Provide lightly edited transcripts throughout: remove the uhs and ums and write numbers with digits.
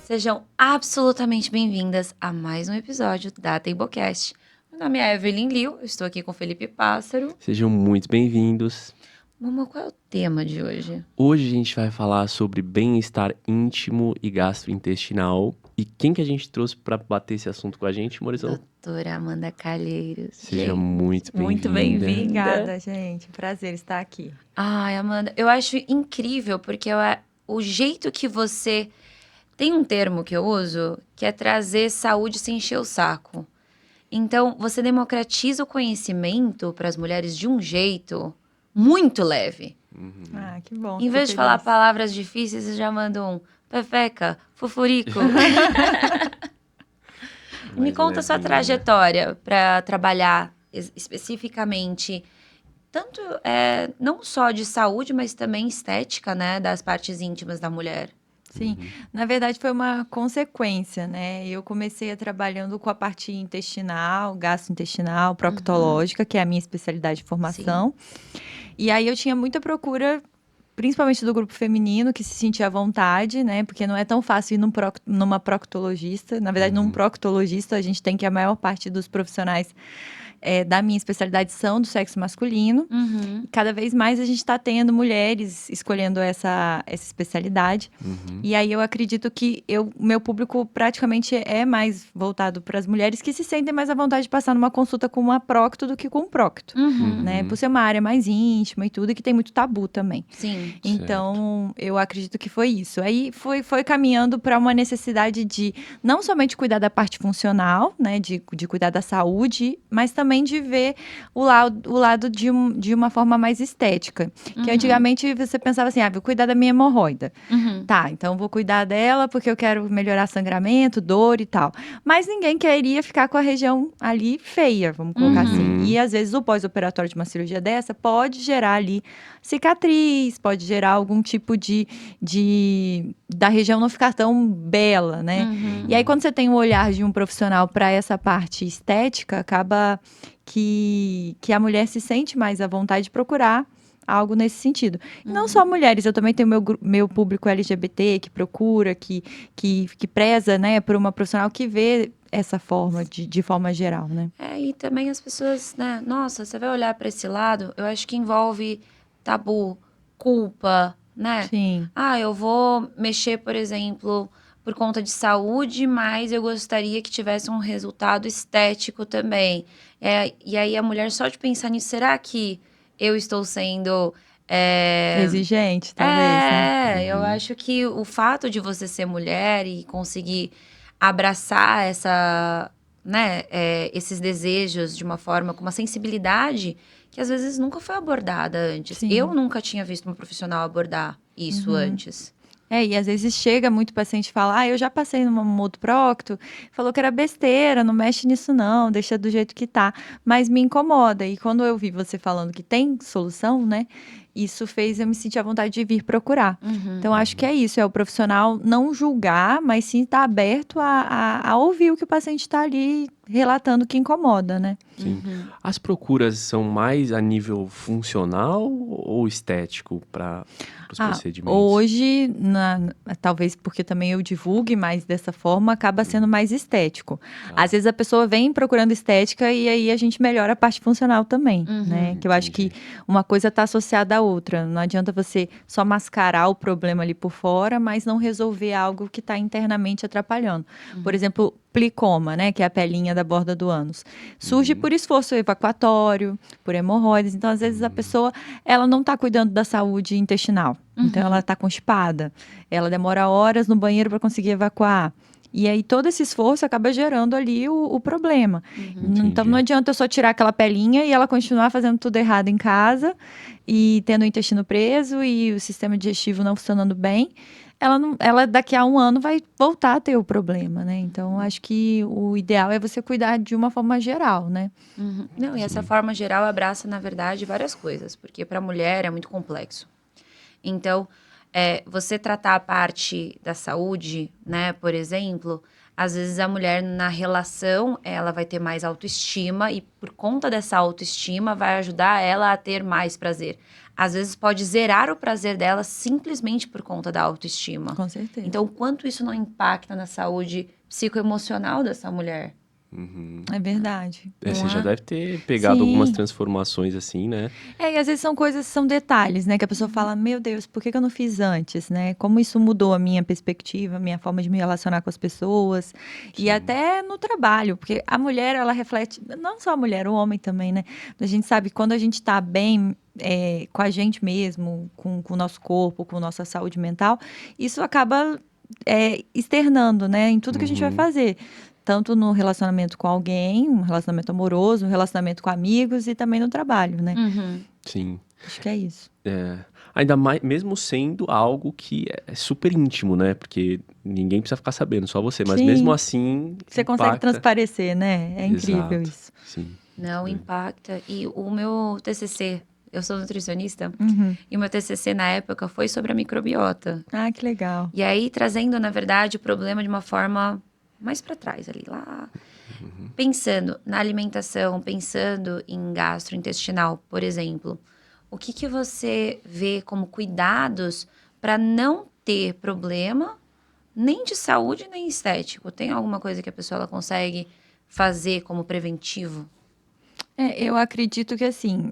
Sejam absolutamente bem-vindas a mais um episódio da Tablecast. Meu nome é Evelyn Liu, eu estou aqui com o Felipe Pássaro. Sejam muito bem-vindos. Momo, qual é o tema de hoje? Hoje a gente vai falar sobre bem-estar íntimo e gastrointestinal. E quem que a gente trouxe para bater esse assunto com a gente, Morizão? Doutora Amanda Calheiros. Seja Gente, muito muito bem-vinda. bem-vinda. Obrigada, gente. Prazer estar aqui. Ai, Amanda, eu acho incrível, porque o jeito que você... Tem um termo que eu uso, que é trazer saúde sem encher o saco. Então, você democratiza o conhecimento para as mulheres de um jeito muito leve. Ah, que bom. Em vez de falar palavras difíceis, você já manda um pepeca, fufurico. Me conta sua trajetória para trabalhar especificamente, tanto não só de saúde, mas também estética, né, das partes íntimas da mulher. Sim, na verdade foi uma consequência, né? Eu comecei trabalhando com a parte intestinal, gastrointestinal, proctológica, que é a minha especialidade de formação. Sim. E aí eu tinha muita procura, principalmente do grupo feminino, que se sentia à vontade, né? Porque não é tão fácil ir numa proctologista. Na verdade, num proctologista, a gente tem que a maior parte dos profissionais da minha especialidade são do sexo masculino. E cada vez mais a gente está tendo mulheres escolhendo essa especialidade. E aí eu acredito que meu público praticamente é mais voltado para as mulheres que se sentem mais à vontade de passar numa consulta com uma procto do que com um procto. Né? Por ser uma área mais íntima e tudo, e que tem muito tabu também. Sim. Então, eu acredito que foi isso. Aí foi caminhando para uma necessidade de não somente cuidar da parte funcional, né? De cuidar da saúde, mas também de ver o lado de uma forma mais estética. Que antigamente você pensava assim, vou cuidar da minha hemorroida. Tá, então vou cuidar dela porque eu quero melhorar sangramento, dor e tal. Mas ninguém queria ficar com a região ali feia, vamos colocar assim. E às vezes o pós-operatório de uma cirurgia dessa pode gerar ali cicatriz, pode gerar algum tipo da região não ficar tão bela, né? E aí quando você tem o olhar de um profissional para essa parte estética, acaba que a mulher se sente mais à vontade de procurar algo nesse sentido. Não só mulheres, eu também tenho meu público LGBT que procura, que preza, né, por uma profissional que vê essa forma, de forma geral, né? E também as pessoas, né, nossa, você vai olhar para esse lado, eu acho que envolve tabu, culpa, né? Sim. Eu vou mexer, por exemplo, por conta de saúde, mas eu gostaria que tivesse um resultado estético também. E aí a mulher, só de pensar nisso, será que eu estou sendo... exigente, talvez, né? Eu acho que o fato de você ser mulher e conseguir abraçar esses desejos de uma forma, com uma sensibilidade que às vezes nunca foi abordada antes. Sim. Eu nunca tinha visto uma profissional abordar isso antes. E às vezes chega muito paciente e fala, eu já passei num outro procto, falou que era besteira, não mexe nisso não, deixa do jeito que tá, mas me incomoda. E quando eu vi você falando que tem solução, né, isso fez eu me sentir à vontade de vir procurar. Então, acho que é isso, é o profissional não julgar, mas sim estar aberto a ouvir o que o paciente está ali relatando que incomoda, né? Sim. As procuras são mais a nível funcional ou estético para os procedimentos? Hoje, talvez porque também eu divulgue mais dessa forma, acaba sendo mais estético. Às vezes a pessoa vem procurando estética e aí a gente melhora a parte funcional também, né? Que eu acho que uma coisa está associada à outra. Não adianta você só mascarar o problema ali por fora, mas não resolver algo que está internamente atrapalhando. Por exemplo, plicoma, né, que é a pelinha da borda do ânus. Surge por esforço evacuatório, por hemorroidas. Então, às vezes, a pessoa, ela não está cuidando da saúde intestinal. Então, ela está constipada. Ela demora horas no banheiro para conseguir evacuar. E aí, todo esse esforço acaba gerando ali o problema. Então, não adianta eu só tirar aquela pelinha e ela continuar fazendo tudo errado em casa e tendo o intestino preso e o sistema digestivo não funcionando bem. Ela daqui a um ano vai voltar a ter o problema, né? Então, acho que o ideal é você cuidar de uma forma geral, né? Não, e essa forma geral abraça, na verdade, várias coisas, porque para a mulher é muito complexo. Então, você tratar a parte da saúde, né, por exemplo, Às vezes a mulher na relação, ela vai ter mais autoestima e por conta dessa autoestima vai ajudar ela a ter mais prazer. Às vezes pode zerar o prazer dela simplesmente por conta da autoestima. Com certeza. Então, o quanto isso não impacta na saúde psicoemocional dessa mulher? É verdade. Você Não já é? deve ter pegado Sim. algumas transformações assim, né? E às vezes são coisas, são detalhes, né? Que a pessoa fala, meu Deus, por que eu não fiz antes, né? Como isso mudou a minha perspectiva, a minha forma de me relacionar com as pessoas. E até no trabalho, porque a mulher, ela reflete, não só a mulher, o homem também, né? A gente sabe que quando a gente tá bem com a gente mesmo, com o nosso corpo, com a nossa saúde mental, isso acaba externando, né? Em tudo que a gente vai fazer. Tanto no relacionamento com alguém, um relacionamento amoroso, um relacionamento com amigos e também no trabalho, né? Sim. Acho que é isso. Ainda mais, mesmo sendo algo que é super íntimo, né? Porque ninguém precisa ficar sabendo, só você. Mas Sim. mesmo assim, Você consegue impacta. transparecer, né? É incrível Exato. isso. Sim. Não impacta. E o meu TCC, eu sou nutricionista, Uhum. e o meu TCC na época foi sobre a microbiota. Ah, que legal. E aí, trazendo, na verdade, o problema de uma forma mais para trás ali, lá. Pensando na alimentação, pensando em gastrointestinal, por exemplo. O que você vê como cuidados para não ter problema, nem de saúde, nem estético? Tem alguma coisa que a pessoa ela consegue fazer como preventivo? Eu acredito que, assim,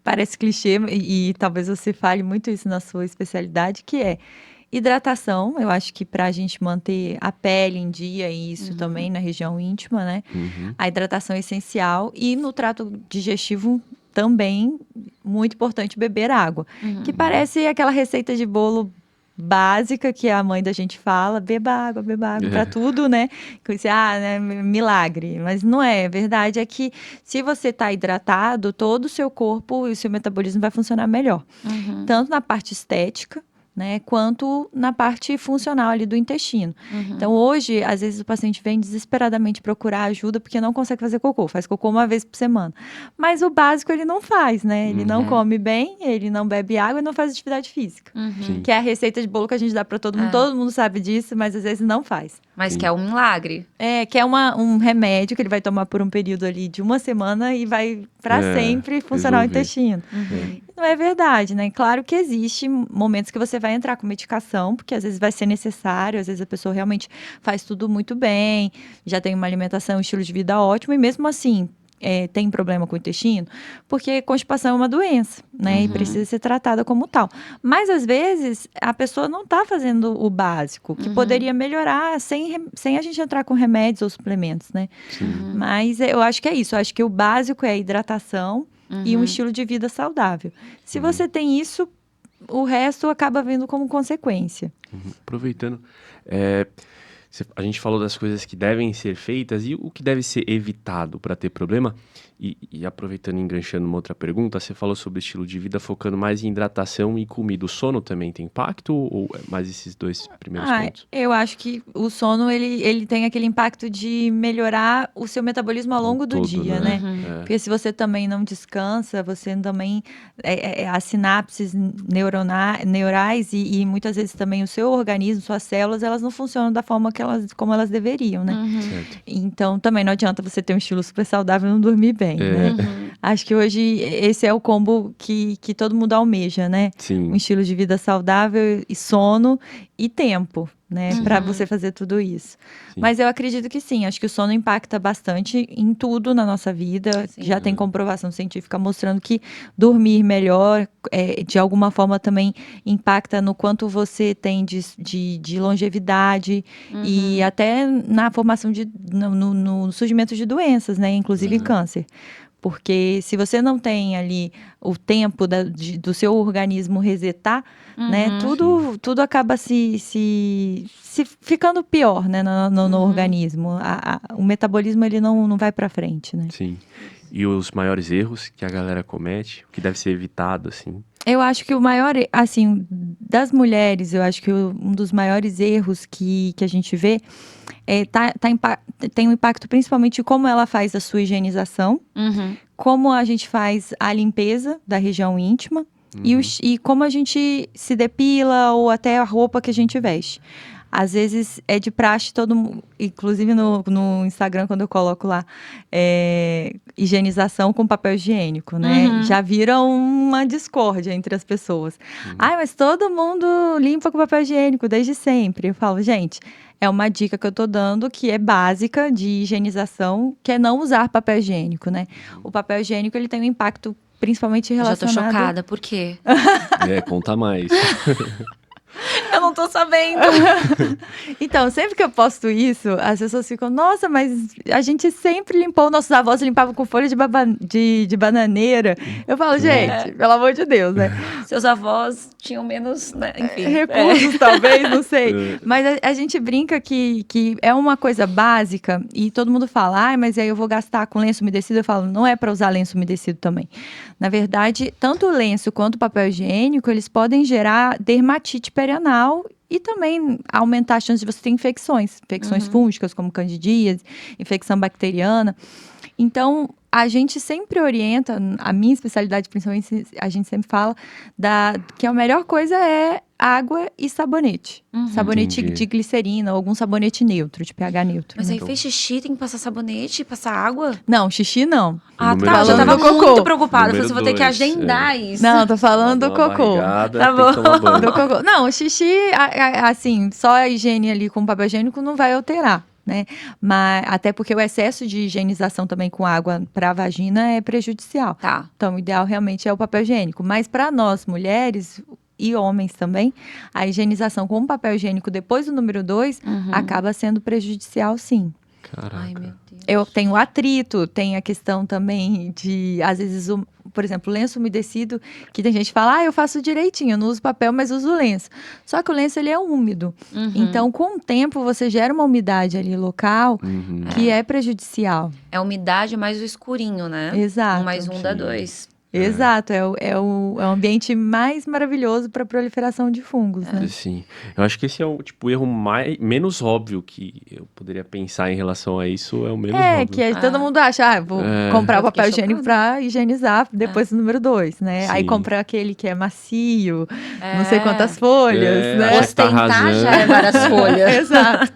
parece clichê e talvez você fale muito isso na sua especialidade, que é hidratação. Eu acho que para a gente manter a pele em dia e isso também na região íntima, né? A hidratação é essencial. E no trato digestivo também, muito importante beber água. Que parece aquela receita de bolo básica que a mãe da gente fala, beba água para tudo, né? Que você, né, milagre. Mas não é. A verdade é que se você está hidratado, todo o seu corpo e o seu metabolismo vai funcionar melhor. Tanto na parte estética, né, quanto na parte funcional ali do intestino. Então, hoje, às vezes o paciente vem desesperadamente procurar ajuda porque não consegue fazer cocô, faz cocô uma vez por semana. Mas o básico ele não faz, né? Ele não come bem, ele não bebe água e não faz atividade física. Sim. Que é a receita de bolo que a gente dá para todo mundo sabe disso, mas às vezes não faz. Mas que é um milagre. Que é um remédio que ele vai tomar por um período ali de uma semana e vai para sempre funcionar resolver. o intestino. Não é verdade, né? Claro que existe momentos que você vai entrar com medicação, porque às vezes vai ser necessário, às vezes a pessoa realmente faz tudo muito bem, já tem uma alimentação, um estilo de vida ótimo, e mesmo assim tem problema com o intestino, porque constipação é uma doença, né? E precisa ser tratada como tal. Mas às vezes a pessoa não está fazendo o básico, que poderia melhorar sem a gente entrar com remédios ou suplementos, né? Mas eu acho que é isso, eu acho que o básico é a hidratação e um estilo de vida saudável. Se você tem isso, o resto acaba vindo como consequência. Aproveitando, a gente falou das coisas que devem ser feitas e o que deve ser evitado para ter problema. E aproveitando e enganchando uma outra pergunta, você falou sobre estilo de vida focando mais em hidratação e comida. O sono também tem impacto ou é mais esses dois primeiros pontos? Eu acho que o sono, ele tem aquele impacto de melhorar o seu metabolismo ao longo do dia, né? Porque se você também não descansa, você também... as sinapses neurais e muitas vezes também o seu organismo, suas células, elas não funcionam da forma como elas deveriam, né? Certo. Então, também não adianta você ter um estilo super saudável e não dormir bem, né? Acho que hoje esse é o combo que todo mundo almeja, né? Sim. Um estilo de vida saudável e sono e tempo, né? Para você fazer tudo isso. Sim. Mas eu acredito que sim, acho que o sono impacta bastante em tudo na nossa vida. Sim. Já tem comprovação científica mostrando que dormir melhor, de alguma forma também impacta no quanto você tem de longevidade e até na formação no surgimento de doenças, né? Inclusive câncer. Porque se você não tem ali o tempo do seu organismo resetar, né, tudo acaba se ficando pior, né, no organismo. O metabolismo ele não vai para frente, né? Sim. E os maiores erros que a galera comete, o que deve ser evitado, assim? Eu acho que o maior, assim, das mulheres, eu acho que um dos maiores erros que a gente vê tem um impacto principalmente de como ela faz a sua higienização, como a gente faz a limpeza da região íntima e como a gente se depila ou até a roupa que a gente veste. às vezes é de praxe todo mundo, inclusive no Instagram, quando eu coloco lá higienização com papel higiênico, né? Uhum. Já vira uma discórdia entre as pessoas. Ai, mas todo mundo limpa com papel higiênico desde sempre. Eu falo, gente, é uma dica que eu tô dando que é básica de higienização, que é não usar papel higiênico, né? O papel higiênico, ele tem um impacto principalmente Eu já tô relacionado... chocada, por quê? Conta mais. Eu não tô sabendo. Então, sempre que eu posto isso, as pessoas ficam, nossa, mas a gente sempre limpou, nossos avós limpavam com folha de bananeira. Eu falo, gente, pelo amor de Deus, né? Seus avós tinham menos, né? Enfim. Recursos, talvez, não sei. Mas a gente brinca que é uma coisa básica e todo mundo fala, ai, mas aí eu vou gastar com lenço umedecido. Eu falo, não é para usar lenço umedecido também. Na verdade, tanto o lenço quanto o papel higiênico, eles podem gerar dermatite perianal e também aumentar a chance de você ter infecções fúngicas, como candidíase, infecção bacteriana. Então, a gente sempre orienta, a minha especialidade principalmente, a gente sempre fala que a melhor coisa é água e sabonete. Sabonete Entendi. de glicerina ou algum sabonete neutro, de pH neutro. Mas né? aí fez xixi, tem que passar sabonete, passar água? Não, xixi não. Ah, Número tá. Eu já dois. tava Do muito cocô. preocupada. Eu falei assim, vou ter que Número dois, agendar isso. Não, tô falando do Dá uma cocô. barrigada, Tá tem que bom. tomar banho. Do cocô. Não, o xixi, assim, só a higiene ali com papel higiênico não vai alterar, né? Mas, até porque o excesso de higienização também com água para a vagina é prejudicial. Tá. Então, o ideal realmente é o papel higiênico. Mas para nós, mulheres e homens também, a higienização com papel higiênico depois do número 2 acaba sendo prejudicial, sim. Caraca. Ai, meu Deus. Eu tenho atrito, tem a questão também de, às vezes, por exemplo, lenço umedecido, que tem gente que fala, eu faço direitinho, eu não uso papel, mas uso lenço. Só que o lenço, ele é úmido. Então, com o tempo, você gera uma umidade ali local que é prejudicial. É a umidade mais o escurinho, né? Exato. 1 mais 1 dá Sim. 2. É. Exato, é o ambiente mais maravilhoso para a proliferação de fungos, né? Sim. Eu acho que esse é o erro menos óbvio que eu poderia pensar em relação a isso, é o menos óbvio. Que todo mundo acha, vou comprar Eu o papel fiquei higiênico para higienizar depois do número 2, né? Sim. Aí compra aquele que é macio, não sei quantas folhas, né? acha que tá Ostentar arrasando. já é várias folhas. Exato.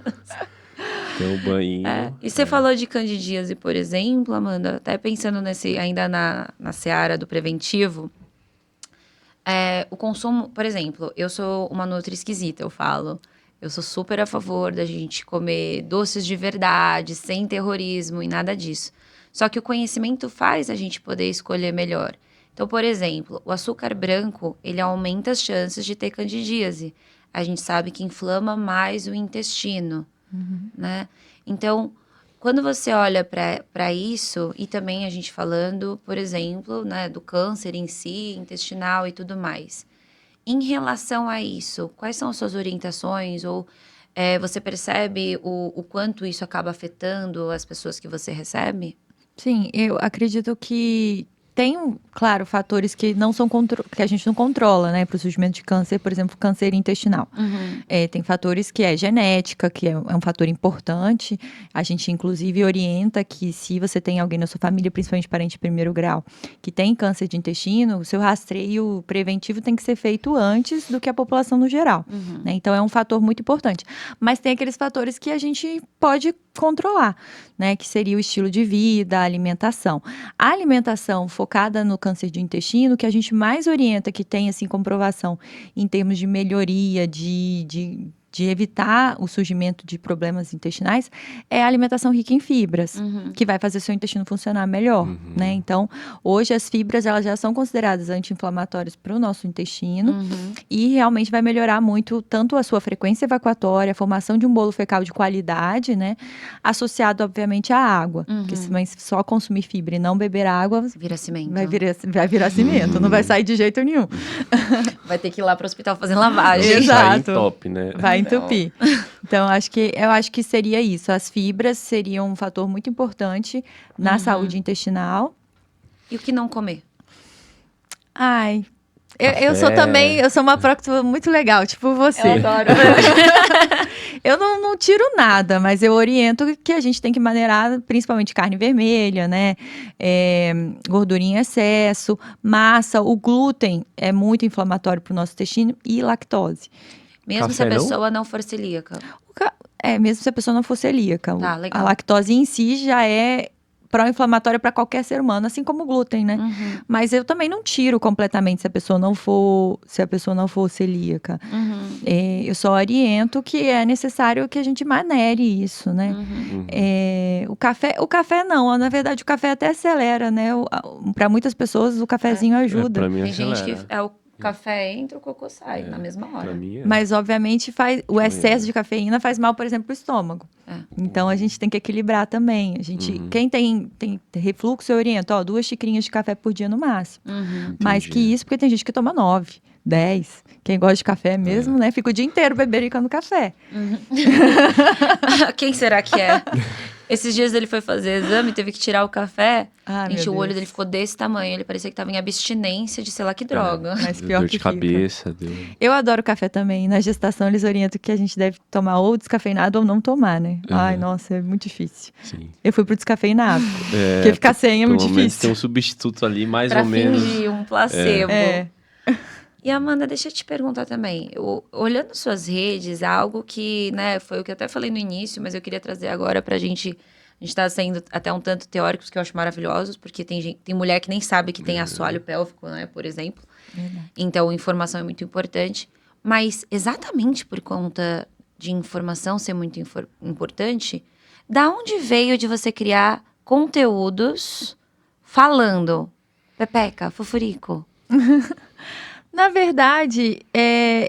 Então, o banhinho. E você falou de candidíase, por exemplo, Amanda, até pensando ainda na seara do preventivo, o consumo, por exemplo, eu sou uma nutri esquisita, eu falo. Eu sou super a favor da gente comer doces de verdade, sem terrorismo e nada disso. Só que o conhecimento faz a gente poder escolher melhor. Então, por exemplo, o açúcar branco, ele aumenta as chances de ter candidíase. A gente sabe que inflama mais o intestino. Né? Então, quando você olha para isso, e também a gente falando, por exemplo, né, do câncer em si, intestinal e tudo mais. Em relação a isso, quais são as suas orientações? Ou você percebe o quanto isso acaba afetando as pessoas que você recebe? Sim, eu acredito que tem, claro, fatores que não são que a gente não controla, né, para o surgimento de câncer, por exemplo, câncer intestinal. Tem fatores que é genética, que é um fator importante. A gente, inclusive, orienta que se você tem alguém na sua família, principalmente parente de primeiro grau, que tem câncer de intestino, o seu rastreio preventivo tem que ser feito antes do que a população no geral. Né? Então, é um fator muito importante. Mas tem aqueles fatores que a gente pode controlar, né, que seria o estilo de vida, a alimentação. A alimentação focada no câncer de intestino, que a gente mais orienta, que tem assim comprovação em termos de melhoria, de evitar o surgimento de problemas intestinais, é a alimentação rica em fibras, que vai fazer seu intestino funcionar melhor, né? Então, hoje as fibras, elas já são consideradas anti-inflamatórias para o nosso intestino e realmente vai melhorar muito tanto a sua frequência evacuatória, a formação de um bolo fecal de qualidade, né? Associado, obviamente, à água, porque se só consumir fibra e não beber água, Vira cimento. vai virar cimento, não vai sair de jeito nenhum. Vai ter que ir lá pro hospital fazer lavagem. Exato. Sai em top, né? Vai entupir. Então, eu acho que seria isso. As fibras seriam um fator muito importante na saúde intestinal. E o que não comer? Ai, eu sou também, eu sou uma próxima muito legal, tipo você. Eu adoro. Eu não tiro nada, mas eu oriento que a gente tem que maneirar principalmente carne vermelha, né? Gordurinha em excesso, massa. O glúten é muito inflamatório para o nosso intestino e lactose. Mesmo se Café a não? pessoa não for celíaca. Mesmo se a pessoa não for celíaca. Tá, legal. A lactose em si já é pró-inflamatória para qualquer ser humano, assim como o glúten, né? Uhum, Mas eu também não tiro completamente se a pessoa não for celíaca. uhum, Eu só oriento que é necessário que a gente manere isso, né? uhum. Uhum. O café não, na verdade o café até acelera, né? Para muitas pessoas o cafezinho ajuda. Pra mim Tem gente que acelera. o café entra, o cocô sai na mesma Pra hora. mim Mas, obviamente, o manhã, excesso né? de cafeína faz mal, por exemplo, pro estômago. É. Então, a gente tem que equilibrar também. Quem tem refluxo, eu oriento, 2 xicrinhas de café por dia no máximo. Uhum. Mais que Entendi. isso, porque tem gente que toma 9, 10. Quem gosta de café mesmo, né? Fica o dia inteiro bebericando café. Quem será que é? Esses dias ele foi fazer exame, teve que tirar o café, Ah, meu encheu o olho Deus. dele, ficou desse tamanho. Ele parecia que tava em abstinência de sei lá que droga. Mas Deu pior dor que de fica. cabeça, deu. Eu adoro café também. Na gestação, eles orientam que a gente deve tomar ou descafeinado ou não tomar, né? Ai, nossa, é muito difícil. Sim. Eu fui pro descafeinado. Porque ficar sem é muito Pelo menos tem difícil. um substituto ali, mais Pra ou menos. fingir um placebo. É. E Amanda, deixa eu te perguntar também. Olhando suas redes, algo que, né, foi o que eu até falei no início, mas eu queria trazer agora pra gente. A gente tá sendo até um tanto teóricos, que eu acho maravilhosos, porque tem mulher que nem sabe que tem assoalho pélvico, né, por exemplo. Verdade. Então, informação é muito importante. Mas exatamente por conta de informação ser muito importante, da onde veio de você criar conteúdos falando Pepeca, Fofurico? Na verdade,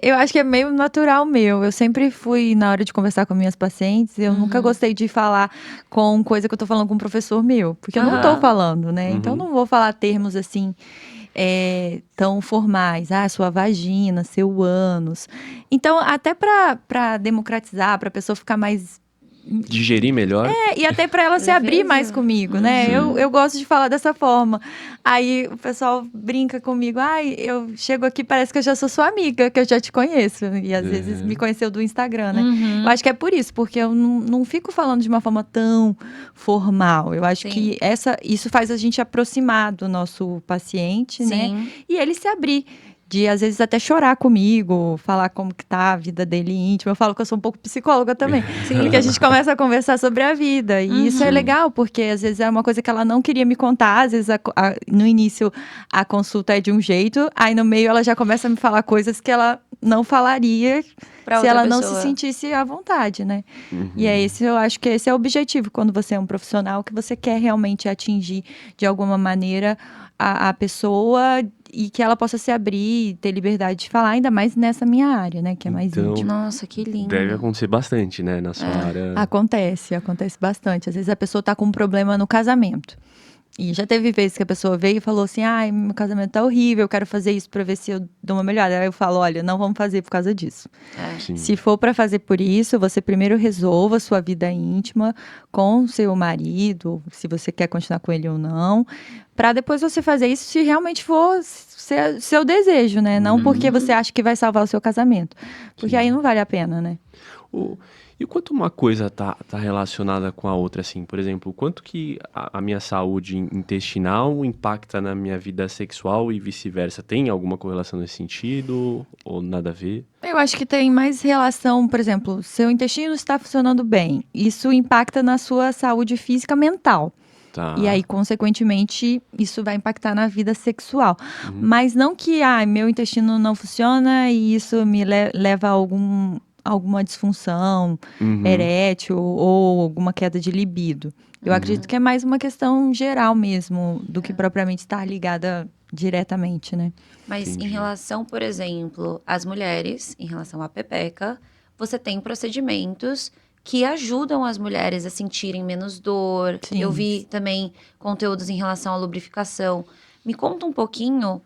eu acho que é meio natural meu. Eu sempre fui, na hora de conversar com minhas pacientes, eu nunca gostei de falar com coisa que eu tô falando com um professor meu. Porque eu não tô Aham. falando, né? Uhum. Então, eu não vou falar termos assim, tão formais. Ah, sua vagina, seu ânus. Então, até pra democratizar, pra pessoa ficar mais Digerir melhor. e até para ela se abrir Leveza. mais comigo, né? Eu gosto de falar dessa forma. Aí o pessoal brinca comigo. Ai, eu chego aqui, parece que eu já sou sua amiga, que eu já te conheço. E às vezes me conheceu do Instagram, né? Uhum. Eu acho que é por isso, porque eu não fico falando de uma forma tão formal. Eu acho Sim. que isso faz a gente aproximar do nosso paciente, né? Sim. E ele se abrir. De, às vezes, até chorar comigo, falar como que tá a vida dele íntima. Eu falo que eu sou um pouco psicóloga também. Sim. Porque a gente começa a conversar sobre a vida. E isso é legal, porque às vezes é uma coisa que ela não queria me contar. Às vezes, no início, a consulta é de um jeito. Aí, no meio, ela já começa a me falar coisas que ela não falaria Pra se outra ela não se pessoa. sentisse à vontade, né? E eu acho que esse é o objetivo. Quando você é um profissional, que você quer realmente atingir, de alguma maneira, a pessoa... E que ela possa se abrir, ter liberdade de falar, ainda mais nessa minha área, né? Que é mais Então, íntima. Nossa, que lindo. deve acontecer bastante, né? Na sua área. Acontece bastante. Às vezes a pessoa tá com um problema no casamento. E já teve vezes que a pessoa veio e falou assim: ai, meu casamento tá horrível, eu quero fazer isso pra ver se eu dou uma melhorada. Aí eu falo: olha, não vamos fazer por causa disso. Sim. Se for pra fazer por isso, você primeiro resolva sua vida íntima com seu marido, se você quer continuar com ele ou não, pra depois você fazer isso se realmente for seu desejo, né? Não porque você acha que vai salvar o seu casamento. Porque aí não vale a pena, né? E o quanto uma coisa tá relacionada com a outra, assim? Por exemplo, o quanto que a minha saúde intestinal impacta na minha vida sexual e vice-versa? Tem alguma correlação nesse sentido ou nada a ver? Eu acho que tem mais relação, por exemplo, seu intestino está funcionando bem. Isso impacta na sua saúde física mental. Tá. E aí, consequentemente, isso vai impactar na vida sexual. Mas não que, meu intestino não funciona e isso me leva a alguma disfunção erétil ou alguma queda de libido. Eu acredito que é mais uma questão geral mesmo, do que propriamente estar ligada diretamente, né? Mas Entendi. em relação, por exemplo, às mulheres, em relação à pepeca, você tem procedimentos que ajudam as mulheres a sentirem menos dor. Sim. Eu vi também conteúdos em relação à lubrificação. Me conta um pouquinho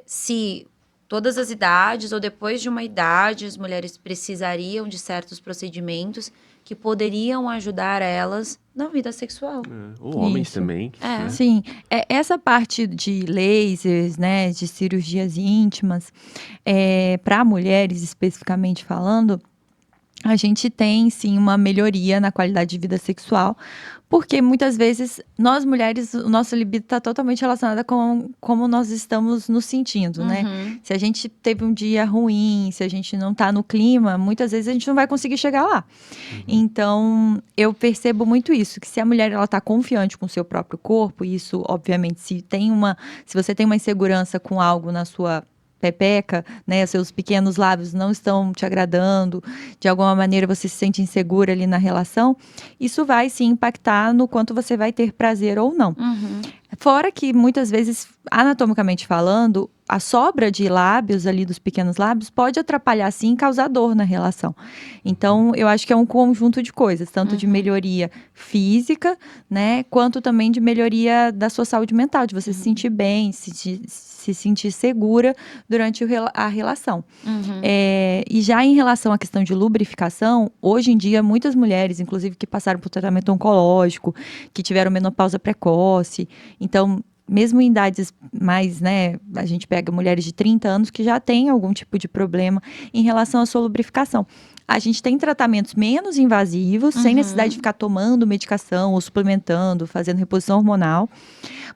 se todas as idades ou depois de uma idade as mulheres precisariam de certos procedimentos que poderiam ajudar elas na vida sexual. Ou homens Isso. também. É. Né? Sim, essa parte de lasers, né, de cirurgias íntimas, para mulheres especificamente falando, a gente tem sim uma melhoria na qualidade de vida sexual, porque muitas vezes nós mulheres, o nosso libido está totalmente relacionado com como nós estamos nos sentindo, né? Uhum. Se a gente teve um dia ruim, se a gente não tá no clima, muitas vezes a gente não vai conseguir chegar lá. Então, eu percebo muito isso, que se a mulher ela tá confiante com o seu próprio corpo, e isso, obviamente, se você tem uma insegurança com algo na sua pepeca, né, seus pequenos lábios não estão te agradando, de alguma maneira você se sente insegura ali na relação, isso vai sim impactar no quanto você vai ter prazer ou não. Uhum. Fora que muitas vezes, anatomicamente falando, a sobra de lábios ali dos pequenos lábios pode atrapalhar sim e causar dor na relação. Então, eu acho que é um conjunto de coisas, tanto de melhoria física, né, quanto também de melhoria da sua saúde mental, de você se sentir bem, se sentir segura durante a relação. Uhum. E já em relação à questão de lubrificação, hoje em dia, muitas mulheres, inclusive que passaram por tratamento oncológico, que tiveram menopausa precoce, então, mesmo em idades mais, né, a gente pega mulheres de 30 anos que já têm algum tipo de problema em relação à sua lubrificação. A gente tem tratamentos menos invasivos, sem necessidade de ficar tomando medicação ou suplementando, fazendo reposição hormonal.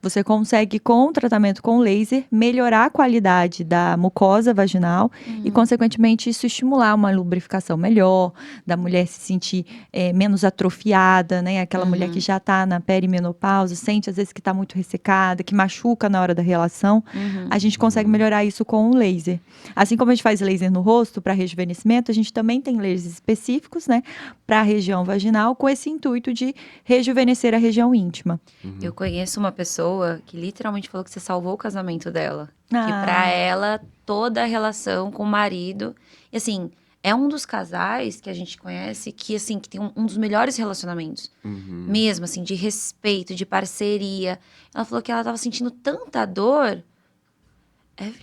Você consegue, com o tratamento com laser, melhorar a qualidade da mucosa vaginal e, consequentemente, isso estimular uma lubrificação melhor, da mulher se sentir menos atrofiada, né? Aquela mulher que já está na perimenopausa, sente às vezes que está muito ressecada, que machuca na hora da relação. A gente consegue melhorar isso com o laser. Assim como a gente faz laser no rosto para rejuvenescimento, a gente também tem lasers específicos, né, para a região vaginal, com esse intuito de rejuvenescer a região íntima. Eu conheço uma pessoa que literalmente falou que você salvou o casamento dela. Que Ah. pra ela, toda a relação com o marido... E assim, é um dos casais que a gente conhece que, assim, que tem um dos melhores relacionamentos. Mesmo, assim, de respeito, de parceria. Ela falou que ela tava sentindo tanta dor...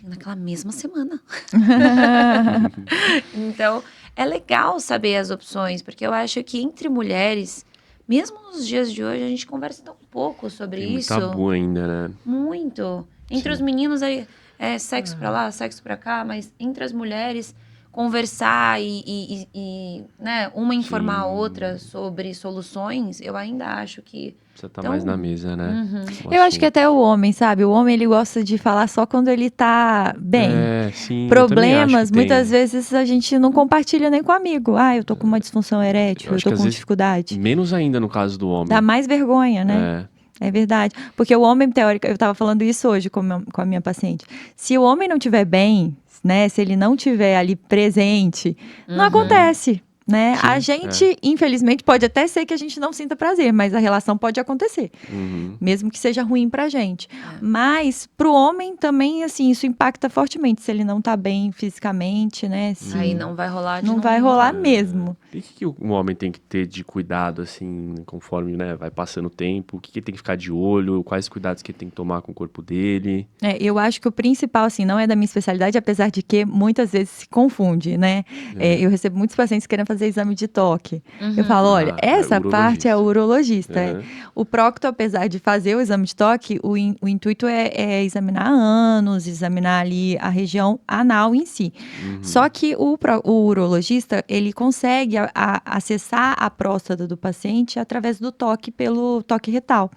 naquela mesma semana. Então, é legal saber as opções, porque eu acho que entre mulheres... Mesmo nos dias de hoje, a gente conversa tão pouco sobre Tem muito isso. tabu ainda, né? Muito. Entre os meninos, aí é sexo pra lá, sexo pra cá, mas entre as mulheres, conversar e né, uma informar a outra sobre soluções, eu ainda acho que... Você tá Então, mais na mesa, né? O Eu acho que assunto. até o homem, sabe? O homem, ele gosta de falar só quando ele tá bem. Sim, eu também acho Problemas, que tem. muitas vezes a gente não compartilha nem com amigo. Ah, eu tô com uma disfunção erétil, Eu eu acho tô que às com vezes dificuldade. Menos ainda no caso do homem. Dá mais vergonha, né? É verdade. Porque o homem, teórico, eu tava falando isso hoje com a minha paciente. Se o homem não estiver bem, né? Se ele não estiver ali presente, não acontece. Né? Sim, A gente, infelizmente, pode até ser que a gente não sinta prazer, mas a relação pode acontecer. Mesmo que seja ruim pra gente. Mas pro homem também, assim, isso impacta fortemente. Se ele não tá bem fisicamente, né? Se Aí não vai rolar de não novo. vai rolar mesmo. E o que um homem tem que ter de cuidado, assim, conforme, né, vai passando o tempo? O que ele tem que ficar de olho? Quais cuidados que ele tem que tomar com o corpo dele? Eu acho que o principal, assim, não é da minha especialidade, apesar de que muitas vezes se confunde, né? Eu recebo muitos pacientes querendo fazer exame de toque. Eu falo, olha, essa parte é o urologista. O prócto, apesar de fazer o exame de toque, o intuito é examinar ânus, examinar ali a região anal em si. Só que o urologista, ele consegue acessar a próstata do paciente através do toque, pelo toque retal.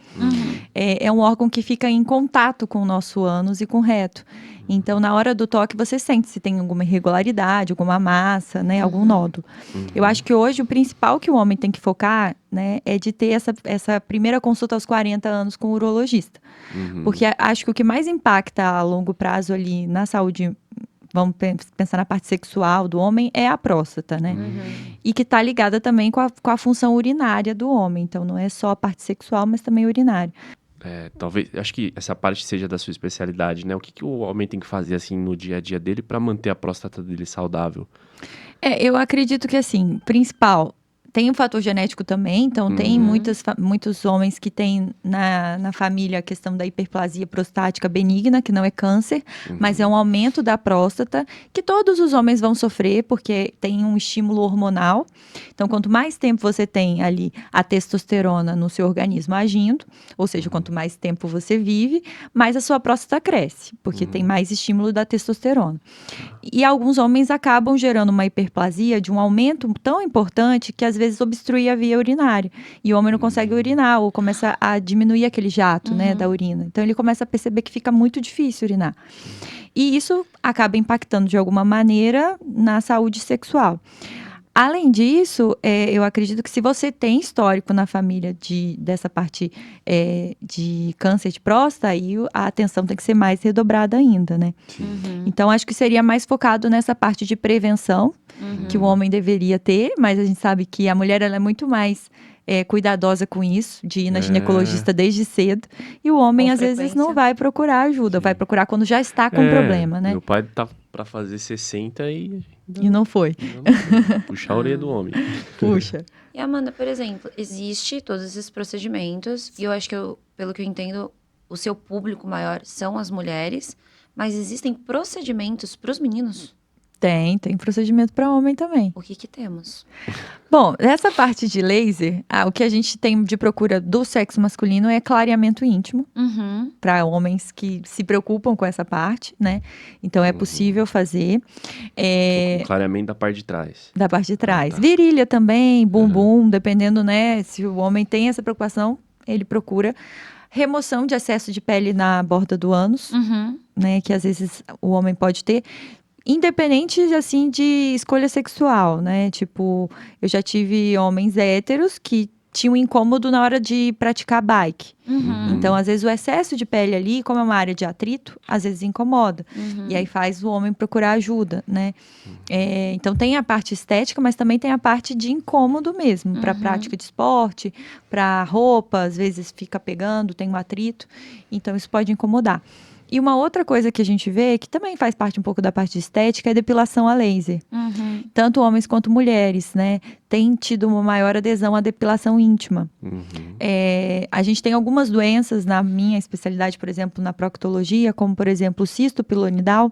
É um órgão que fica em contato com o nosso ânus e com o reto. Então, na hora do toque, você sente se tem alguma irregularidade, alguma massa, né, algum nódulo. Eu acho que hoje o principal que o homem tem que focar, né, é de ter essa primeira consulta aos 40 anos com o urologista. Porque acho que o que mais impacta a longo prazo ali na saúde, vamos pensar na parte sexual do homem, é a próstata, né? E que está ligada também com a função urinária do homem. Então, não é só a parte sexual, mas também urinária. Talvez, acho que essa parte seja da sua especialidade, né? O que o homem tem que fazer, assim, no dia a dia dele para manter a próstata dele saudável? Eu acredito que, assim, principal, tem um fator genético também, então tem muitos homens que têm na família a questão da hiperplasia prostática benigna, que não é câncer, mas é um aumento da próstata, que todos os homens vão sofrer, porque tem um estímulo hormonal. Então, quanto mais tempo você tem ali a testosterona no seu organismo agindo, ou seja, quanto mais tempo você vive, mais a sua próstata cresce, porque tem mais estímulo da testosterona. E alguns homens acabam gerando uma hiperplasia de um aumento tão importante que às vezes obstrui a via urinária. E o homem não consegue urinar ou começa a diminuir aquele jato, né, da urina. Então ele começa a perceber que fica muito difícil urinar. E isso acaba impactando de alguma maneira na saúde sexual. Além disso, eu acredito que se você tem histórico na família dessa parte de câncer de próstata, aí a atenção tem que ser mais redobrada ainda, né? Então, acho que seria mais focado nessa parte de prevenção, que o homem deveria ter, mas a gente sabe que a mulher ela é muito mais cuidadosa com isso, de ir na ginecologista desde cedo, e o homem, às vezes, não vai procurar ajuda, vai procurar quando já está com problema, né? Meu pai tá pra fazer 60 e não foi. Puxar a orelha do homem. Puxa. E Amanda, por exemplo, existe todos esses procedimentos, e eu acho que, pelo que eu entendo, o seu público maior são as mulheres, mas existem procedimentos para os meninos? Tem procedimento para homem também. O que temos? Bom, nessa parte de laser, o que a gente tem de procura do sexo masculino é clareamento íntimo, para homens que se preocupam com essa parte, né? Então é possível fazer. Clareamento da parte de trás. Da parte de trás. Tá. Virilha também, bumbum, dependendo, né? Se o homem tem essa preocupação, ele procura. Remoção de excesso de pele na borda do ânus, né? Que às vezes o homem pode ter. Independente, assim, de escolha sexual, né? Tipo, eu já tive homens héteros que tinham incômodo na hora de praticar bike. Então, às vezes, o excesso de pele ali, como é uma área de atrito, às vezes incomoda. E aí faz o homem procurar ajuda, né? Então, tem a parte estética, mas também tem a parte de incômodo mesmo. Para prática de esporte, para roupa, às vezes fica pegando, tem um atrito. Então, isso pode incomodar. E uma outra coisa que a gente vê, que também faz parte um pouco da parte estética, é a depilação a laser. Tanto homens quanto mulheres, né? Tem tido uma maior adesão à depilação íntima. A gente tem algumas doenças, na minha especialidade, por exemplo, na proctologia, como, por exemplo, o cisto pilonidal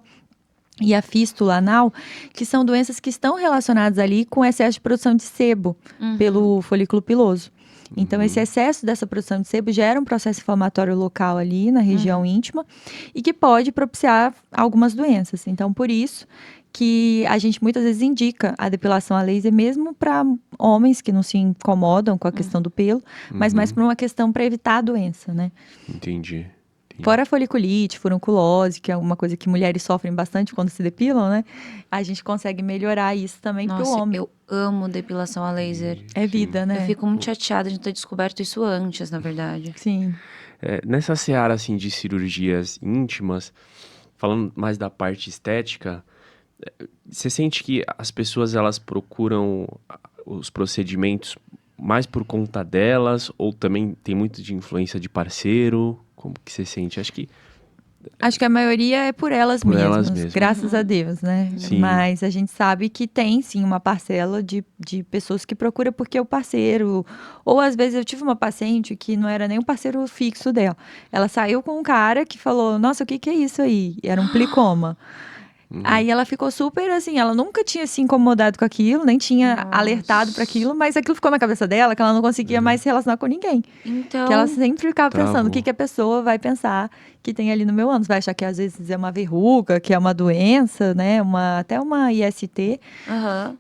e a fístula anal, que são doenças que estão relacionadas ali com excesso de produção de sebo pelo folículo piloso. Então, esse excesso dessa produção de sebo gera um processo inflamatório local ali na região íntima e que pode propiciar algumas doenças. Então, por isso que a gente muitas vezes indica a depilação a laser mesmo para homens que não se incomodam com a questão do pelo, mas mais por uma questão para evitar a doença, né? Entendi. Fora a foliculite, furunculose, que é uma coisa que mulheres sofrem bastante quando se depilam, né? A gente consegue melhorar isso também pro homem. Eu amo depilação a laser. É vida, né? Eu fico muito chateada de ter descoberto isso antes, na verdade. Sim. Nessa seara, assim, de cirurgias íntimas, falando mais da parte estética, você sente que as pessoas, elas procuram os procedimentos mais por conta delas, ou também tem muito de influência de parceiro? Como que você sente? Acho que a maioria é por elas mesmas, graças a Deus, né? Sim. Mas a gente sabe que tem, sim, uma parcela de pessoas que procura porque o parceiro... Ou, às vezes, eu tive uma paciente que não era nem um parceiro fixo dela. Ela saiu com um cara que falou, nossa, o que é isso aí? Era um plicoma. Aí ela ficou super assim, ela nunca tinha se incomodado com aquilo, nem tinha alertado para aquilo, mas aquilo ficou na cabeça dela, que ela não conseguia mais se relacionar com ninguém. Então... Que ela sempre ficava pensando, o que a pessoa vai pensar que tem ali no meu ânus? Vai achar que às vezes é uma verruga, que é uma doença, né? Até uma IST.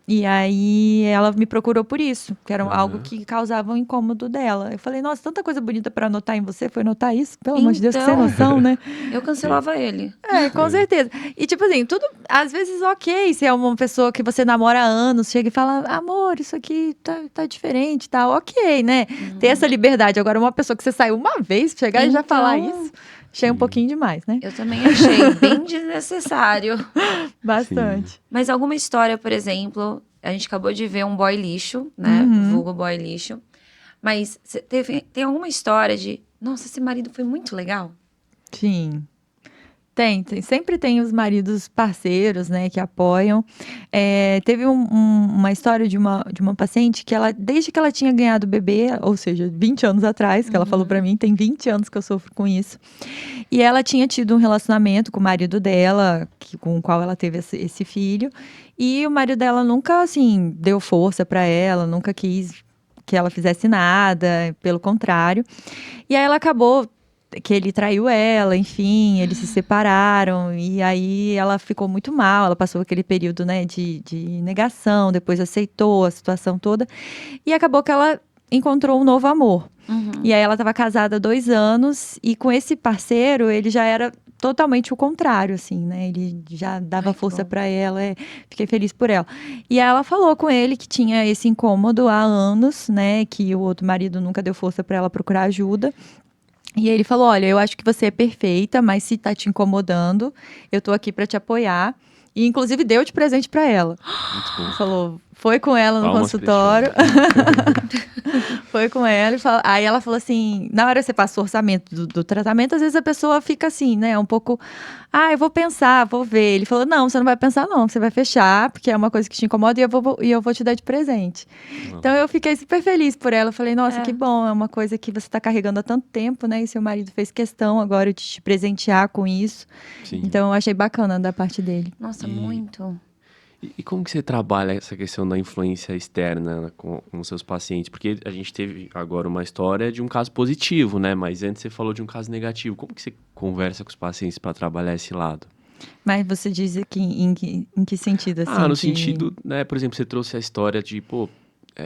E aí ela me procurou por isso, que era algo que causava um incômodo dela. Eu falei, nossa, tanta coisa bonita para anotar em você, foi notar isso? Pelo amor de Deus, que sem noção, né? Eu cancelava ele. Com certeza. E tipo assim, tudo, às vezes ok, se é uma pessoa que você namora há anos, chega e fala, amor, isso aqui tá diferente, tá ok, né? Ter essa liberdade. Agora, uma pessoa que você saiu uma vez, chegar e já falar isso, achei um pouquinho demais, né? Eu também achei bem desnecessário. Bastante. Sim. Mas alguma história, por exemplo, a gente acabou de ver um boy lixo, né? Vulgo boy lixo. Mas tem alguma história de, nossa, esse marido foi muito legal? Sim. Sempre tem os maridos parceiros, né, que apoiam. Teve uma história de uma paciente que desde que ela tinha ganhado o bebê, ou seja, 20 anos atrás, que ela falou pra mim, tem 20 anos que eu sofro com isso. E ela tinha tido um relacionamento com o marido dela, com o qual ela teve esse filho. E o marido dela nunca, assim, deu força pra ela, nunca quis que ela fizesse nada, pelo contrário. E aí ela acabou que ele traiu ela, enfim, eles se separaram, e aí ela ficou muito mal, ela passou aquele período, né, de negação, depois aceitou a situação toda, e acabou que ela encontrou um novo amor. E aí ela estava casada há 2 anos, e com esse parceiro, ele já era totalmente o contrário, assim, né, ele já dava força para ela, fiquei feliz por ela. E aí ela falou com ele que tinha esse incômodo há anos, né, que o outro marido nunca deu força para ela procurar ajuda. E ele falou, olha, eu acho que você é perfeita, mas se tá te incomodando, eu tô aqui pra te apoiar. E, inclusive, deu de presente pra ela. Muito bom. Falou, foi com ela no Palmas consultório. Foi com ela. Aí ela falou assim, na hora que você passa o orçamento do tratamento, às vezes a pessoa fica assim, né? Um pouco, eu vou pensar, vou ver. Ele falou, não, você não vai pensar não, você vai fechar, porque é uma coisa que te incomoda e eu vou te dar de presente. Então eu fiquei super feliz por ela. Eu falei, nossa, que bom, é uma coisa que você tá carregando há tanto tempo, né? E seu marido fez questão agora de te presentear com isso. Sim. Então eu achei bacana da parte dele. Nossa, muito. E como que você trabalha essa questão da influência externa com seus pacientes? Porque a gente teve agora uma história de um caso positivo, né? Mas antes você falou de um caso negativo. Como que você conversa com os pacientes para trabalhar esse lado? Mas você diz que em que sentido, assim? No sentido, né? Por exemplo, você trouxe a história de,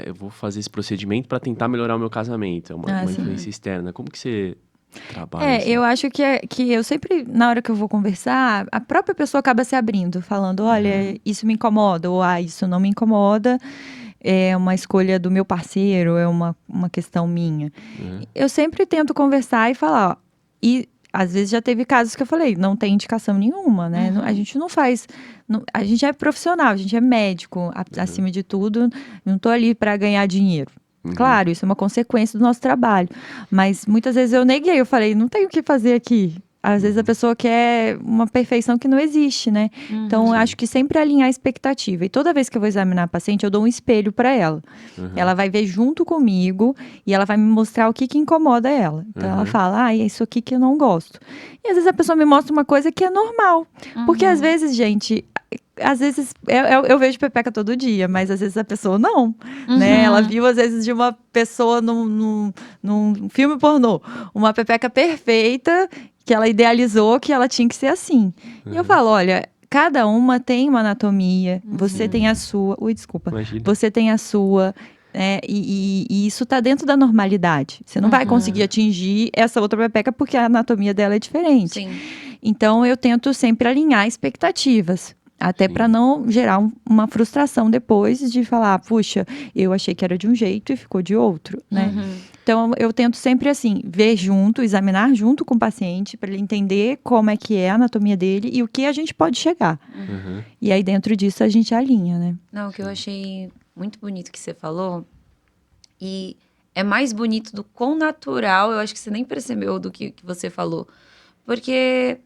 eu vou fazer esse procedimento para tentar melhorar o meu casamento. É uma influência externa. Como que você trabalha isso? Eu acho que eu sempre, na hora que eu vou conversar, a própria pessoa acaba se abrindo, falando, olha, isso me incomoda, ou isso não me incomoda, é uma escolha do meu parceiro, é uma questão minha. Eu sempre tento conversar e falar, ó, e às vezes já teve casos que eu falei, não tem indicação nenhuma, né? A gente não faz, a gente é profissional, a gente é médico, acima de tudo, não tô ali para ganhar dinheiro. Claro, isso é uma consequência do nosso trabalho. Mas muitas vezes eu neguei, eu falei, não tenho o que fazer aqui. Às vezes a pessoa quer uma perfeição que não existe, né? Então, eu acho que sempre alinhar a expectativa. E toda vez que eu vou examinar a paciente, eu dou um espelho para ela. Ela vai ver junto comigo e ela vai me mostrar o que incomoda ela. Então, ela fala, é isso aqui que eu não gosto. E às vezes a pessoa me mostra uma coisa que é normal. Porque às vezes, gente... Às vezes, eu vejo pepeca todo dia, mas às vezes a pessoa não, né? Ela viu, às vezes, de uma pessoa num filme pornô, uma pepeca perfeita, que ela idealizou que ela tinha que ser assim. E eu falo, olha, cada uma tem uma anatomia, você tem a sua... Ui, desculpa. Imagina. Você tem a sua... E isso tá dentro da normalidade. Você não vai conseguir atingir essa outra pepeca porque a anatomia dela é diferente. Sim. Então, eu tento sempre alinhar expectativas. Até para não gerar uma frustração depois de falar, puxa, eu achei que era de um jeito e ficou de outro, né? Então, eu tento sempre, assim, ver junto, examinar junto com o paciente para ele entender como é que é a anatomia dele e o que a gente pode chegar. E aí, dentro disso, a gente alinha, né? Não, o que eu achei muito bonito que você falou, e é mais bonito do quão natural, eu acho que você nem percebeu do que você falou. Porque...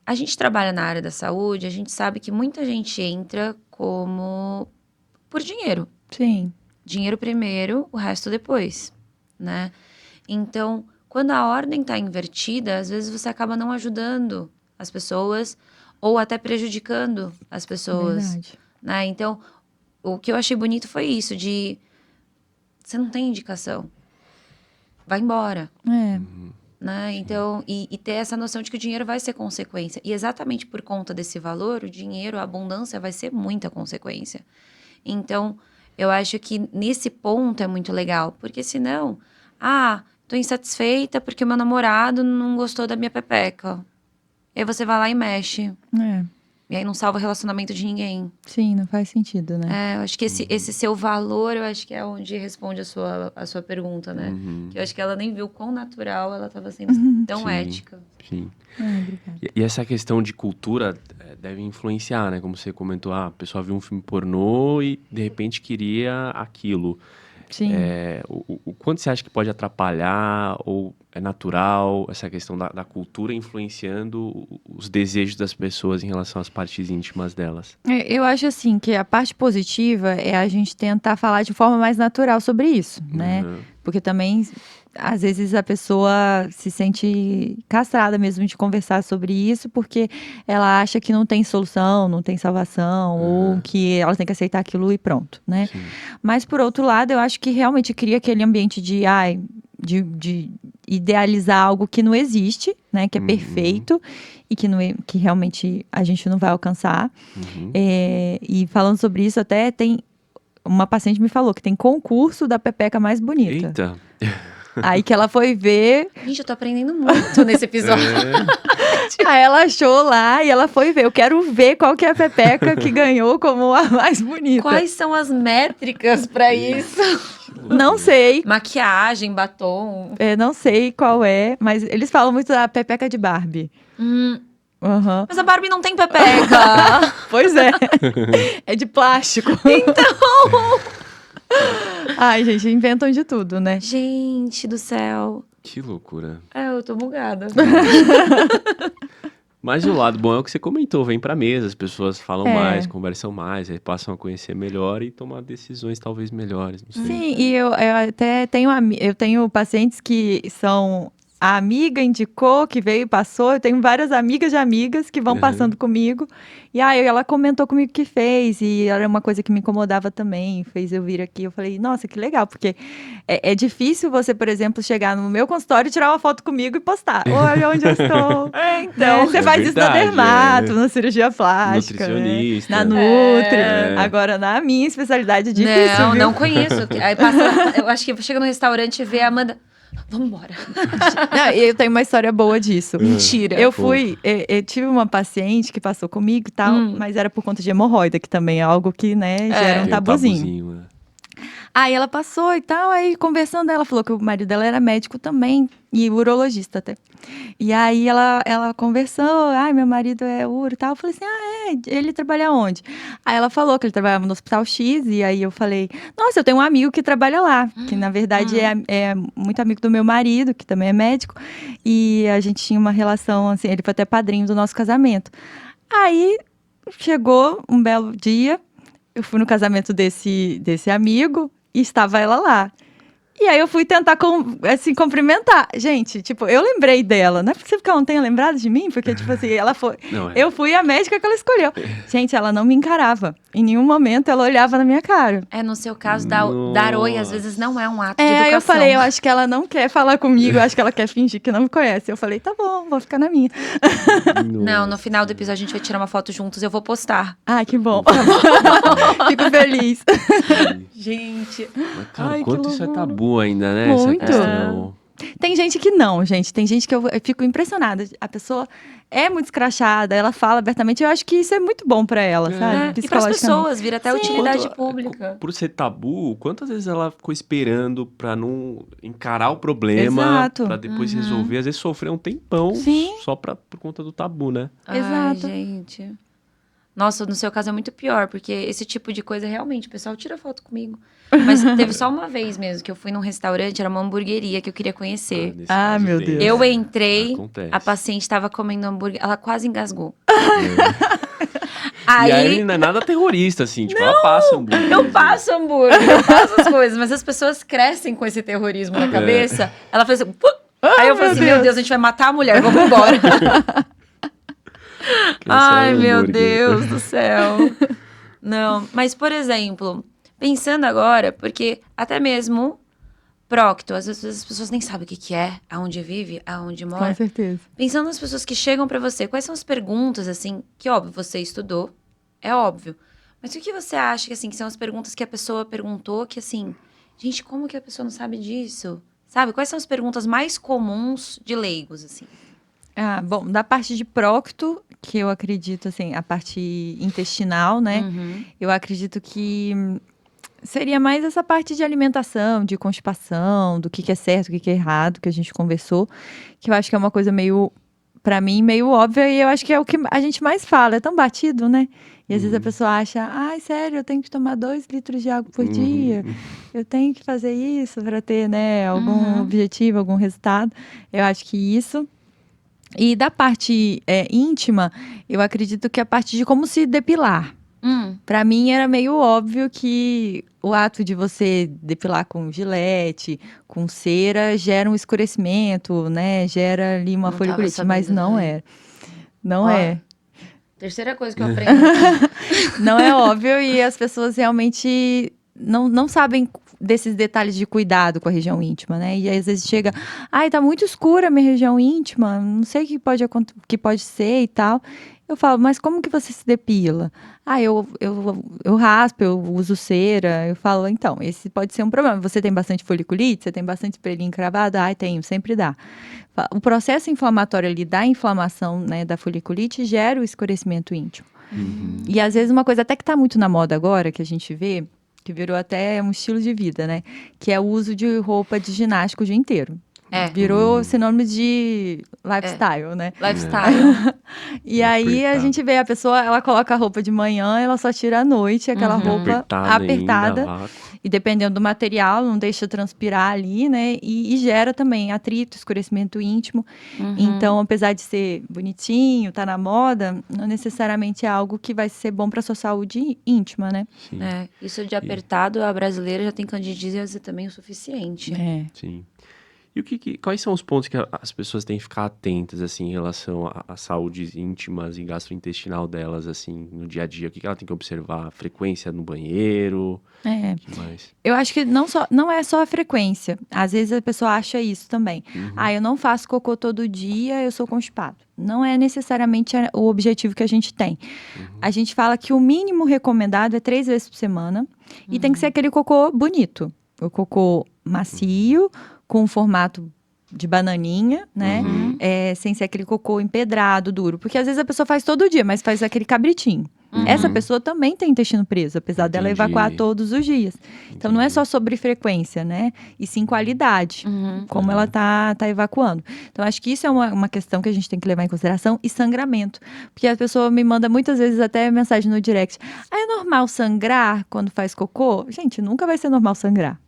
a gente trabalha na área da saúde, a gente sabe que muita gente entra como por dinheiro. Sim. Dinheiro primeiro, o resto depois, né? Então, quando a ordem está invertida, às vezes você acaba não ajudando as pessoas ou até prejudicando as pessoas. Verdade. Né? Então, o que eu achei bonito foi isso, de você não tem indicação, vai embora. Né? Então, e ter essa noção de que o dinheiro vai ser consequência. E exatamente por conta desse valor, o dinheiro, a abundância vai ser muita consequência. Então, eu acho que nesse ponto é muito legal. Porque senão, tô insatisfeita porque o meu namorado não gostou da minha pepeca. E aí você vai lá e mexe. E aí não salva o relacionamento de ninguém. Sim, não faz sentido, né? Eu acho que esse seu valor, eu acho que é onde responde a sua pergunta, né? Que eu acho que ela nem viu quão natural ela estava sendo tão ética. Sim. Obrigada. E essa questão de cultura deve influenciar, né? Como você comentou, a pessoa viu um filme pornô e, de repente, queria aquilo. Sim. O quanto você acha que pode atrapalhar ou é natural, essa questão da cultura influenciando os desejos das pessoas em relação às partes íntimas delas? Eu acho assim que a parte positiva é a gente tentar falar de forma mais natural sobre isso, né? Uhum. Porque também, às vezes, a pessoa se sente castrada mesmo de conversar sobre isso, porque ela acha que não tem solução, não tem salvação, ou que ela tem que aceitar aquilo e pronto, né? Sim. Mas, por outro lado, eu acho que realmente cria aquele ambiente de idealizar algo que não existe, né? Que é perfeito e que realmente a gente não vai alcançar. Uhum. E falando sobre isso, até tem... Uma paciente me falou que tem concurso da pepeca mais bonita. Eita! Aí que ela foi ver, Gente, eu tô aprendendo muito nesse episódio. aí ela achou lá e ela foi ver. Eu quero ver qual que é a pepeca que ganhou como a mais bonita. Quais são as métricas pra isso? Não sei. Maquiagem, batom. Não sei qual é, mas eles falam muito da pepeca de Barbie. Aham. Mas a Barbie não tem pepeca. Pois é. É de plástico. Então. Ai, gente, inventam de tudo, né? Gente do céu. Que loucura. Eu tô bugada. Mas o lado bom é o que você comentou, vem pra mesa, as pessoas falam É. mais, conversam mais, aí passam a conhecer melhor e tomar decisões talvez melhores, não sei. Sim, e eu até tenho, eu tenho pacientes que são... A amiga indicou, que veio e passou. Eu tenho várias amigas de amigas que vão Uhum. passando comigo. E aí ela comentou comigo que fez. E era uma coisa que me incomodava também. Fez eu vir aqui. Eu falei, nossa, que legal. Porque é difícil você, por exemplo, chegar no meu consultório e tirar uma foto comigo e postar. Olha onde eu estou. Então. Você É faz isso na verdade, dermato, na cirurgia plástica. Nutricionista. Né? Na Nutri. É. Agora, na minha especialidade é difícil, Não, viu? não conheço. Aí passa, eu acho que chega no restaurante e vê a Amanda. Vamos embora. Não, eu tenho uma história boa disso. Mentira. Eu tive uma paciente que passou comigo e tal, mas era por conta de hemorroida, que também é algo que, né, gera um Tem tabuzinho. né? Aí ela passou e tal, aí conversando, ela falou que o marido dela era médico também, e urologista até. E aí ela conversou, meu marido é uro e tal. Eu falei assim, ele trabalha onde? Aí ela falou que ele trabalhava no Hospital X, e aí eu falei, nossa, eu tenho um amigo que trabalha lá, que na verdade é muito amigo do meu marido, que também é médico, e a gente tinha uma relação, assim, ele foi até padrinho do nosso casamento. Aí chegou um belo dia, eu fui no casamento desse amigo, e estava ela lá. E aí eu fui tentar, cumprimentar. Gente, tipo, eu lembrei dela. Não é possível que ela não tenha lembrado de mim, porque, tipo assim, ela foi... Não, Eu fui a médica que ela escolheu. Gente, ela não me encarava. Em nenhum momento ela olhava na minha cara. No seu caso, dar oi às vezes não é um ato de Aí educação. eu falei, eu acho que ela não quer falar comigo, eu acho que ela quer fingir que não me conhece. Eu falei, tá bom, vou ficar na minha. Não, no final do episódio a gente vai tirar uma foto juntos, eu vou postar. Ah, que bom. Fico feliz. Gente. Mas, cara, Ai, que quanto isso é loucura. tabu ainda, né? Muito. Essa questão. Tem gente que não, gente. Tem gente que eu fico impressionada. A pessoa é muito escrachada, ela fala abertamente. Eu acho que isso é muito bom pra ela, sabe? E para as Psicologicamente. pessoas, vira até Sim. utilidade pública. Por ser tabu, quantas vezes ela ficou esperando pra não encarar o problema, Exato. pra depois resolver, às vezes sofrer um tempão Sim. só por conta do tabu, né? Exato. Ai, gente. Nossa, no seu caso é muito pior, porque esse tipo de coisa, realmente, o pessoal tira foto comigo. Mas teve só uma vez mesmo, que eu fui num restaurante, era uma hamburgueria que eu queria conhecer. Nesse Ah, caso meu tem, Deus. né? Eu entrei, Acontece. a paciente estava comendo hambúrguer, ela quase engasgou. E aí não é nada terrorista, assim, tipo, ela passa hambúrguer. Eu passo hambúrguer, eu passo as coisas, mas as pessoas crescem com esse terrorismo na cabeça. Ela fez assim... "Pum!" Aí eu falei assim, meu Deus, a gente vai matar a mulher, vamos embora. Ai, meu Deus do céu. Não, mas por exemplo, pensando agora, porque até mesmo prócto, às vezes as pessoas nem sabem o que é, aonde vive, aonde Com mora. certeza. Pensando nas pessoas que chegam pra você, quais são as perguntas, assim, que óbvio, você estudou, é óbvio. Mas o que você acha que, assim, que são as perguntas que a pessoa perguntou, que assim, gente, como que a pessoa não sabe disso? Sabe? Quais são as perguntas mais comuns de leigos, assim? Bom, da parte de prócto, que eu acredito, assim, a parte intestinal, né? Eu acredito que seria mais essa parte de alimentação, de constipação, do que é certo, o que é errado, que a gente conversou, que eu acho que é uma coisa meio pra mim, meio óbvio, e eu acho que é o que a gente mais fala, é tão batido, né? E às vezes a pessoa acha, ai, sério, eu tenho que tomar 2 litros de água por dia, eu tenho que fazer isso para ter, né, algum objetivo, algum resultado. Eu acho que isso. E da parte íntima, eu acredito que a parte de como se depilar. Pra mim era meio óbvio que o ato de você depilar com gilete, com cera, gera um escurecimento, né? Gera ali uma Não tava foliculite, mas sabendo, não né? é. Não Ó, é. Terceira coisa que eu aprendo aqui. Não é óbvio e as pessoas realmente não sabem desses detalhes de cuidado com a região íntima, né? E às vezes chega, ai, tá muito escura a minha região íntima, não sei o que pode ser e tal. Eu falo, mas como que você se depila? Ah, eu raspo, eu uso cera. Eu falo, então, esse pode ser um problema. Você tem bastante foliculite? Você tem bastante espelhinho encravado? Ai, tenho, sempre dá. O processo inflamatório ali da inflamação, né, da foliculite gera o escurecimento íntimo. E às vezes uma coisa até que tá muito na moda agora, que a gente vê, que virou até um estilo de vida, né? Que é o uso de roupa de ginástica o dia inteiro. Virou sinônimo de lifestyle, né? Lifestyle. E aí a gente vê a pessoa, ela coloca a roupa de manhã, ela só tira à noite, aquela roupa apertada. E dependendo do material, não deixa transpirar ali, né? E gera também atrito, escurecimento íntimo. Então, apesar de ser bonitinho, tá na moda, não necessariamente é algo que vai ser bom para sua saúde íntima, né? Sim. Isso de apertado, a brasileira já tem candidíase também o suficiente. Sim. E quais são os pontos que as pessoas têm que ficar atentas, assim, em relação à saúde íntimas e gastrointestinal delas, assim, no dia a dia? O que ela tem que observar? Frequência no banheiro? O que mais? Eu acho que não é só a frequência. Às vezes a pessoa acha isso também. Eu não faço cocô todo dia, eu sou constipado. Não é necessariamente o objetivo que a gente tem. A gente fala que o mínimo recomendado é 3 vezes por semana. E tem que ser aquele cocô bonito. O cocô macio, com formato de bananinha, né? Sem ser aquele cocô empedrado, duro. Porque às vezes a pessoa faz todo dia, mas faz aquele cabritinho. Essa pessoa também tem intestino preso, apesar dela evacuar todos os dias. Então não é só sobre frequência, né? E sim qualidade, como ela tá evacuando. Então acho que isso é uma questão que a gente tem que levar em consideração. E sangramento. Porque a pessoa me manda muitas vezes até mensagem no direct. É normal sangrar quando faz cocô? Gente, nunca vai ser normal sangrar.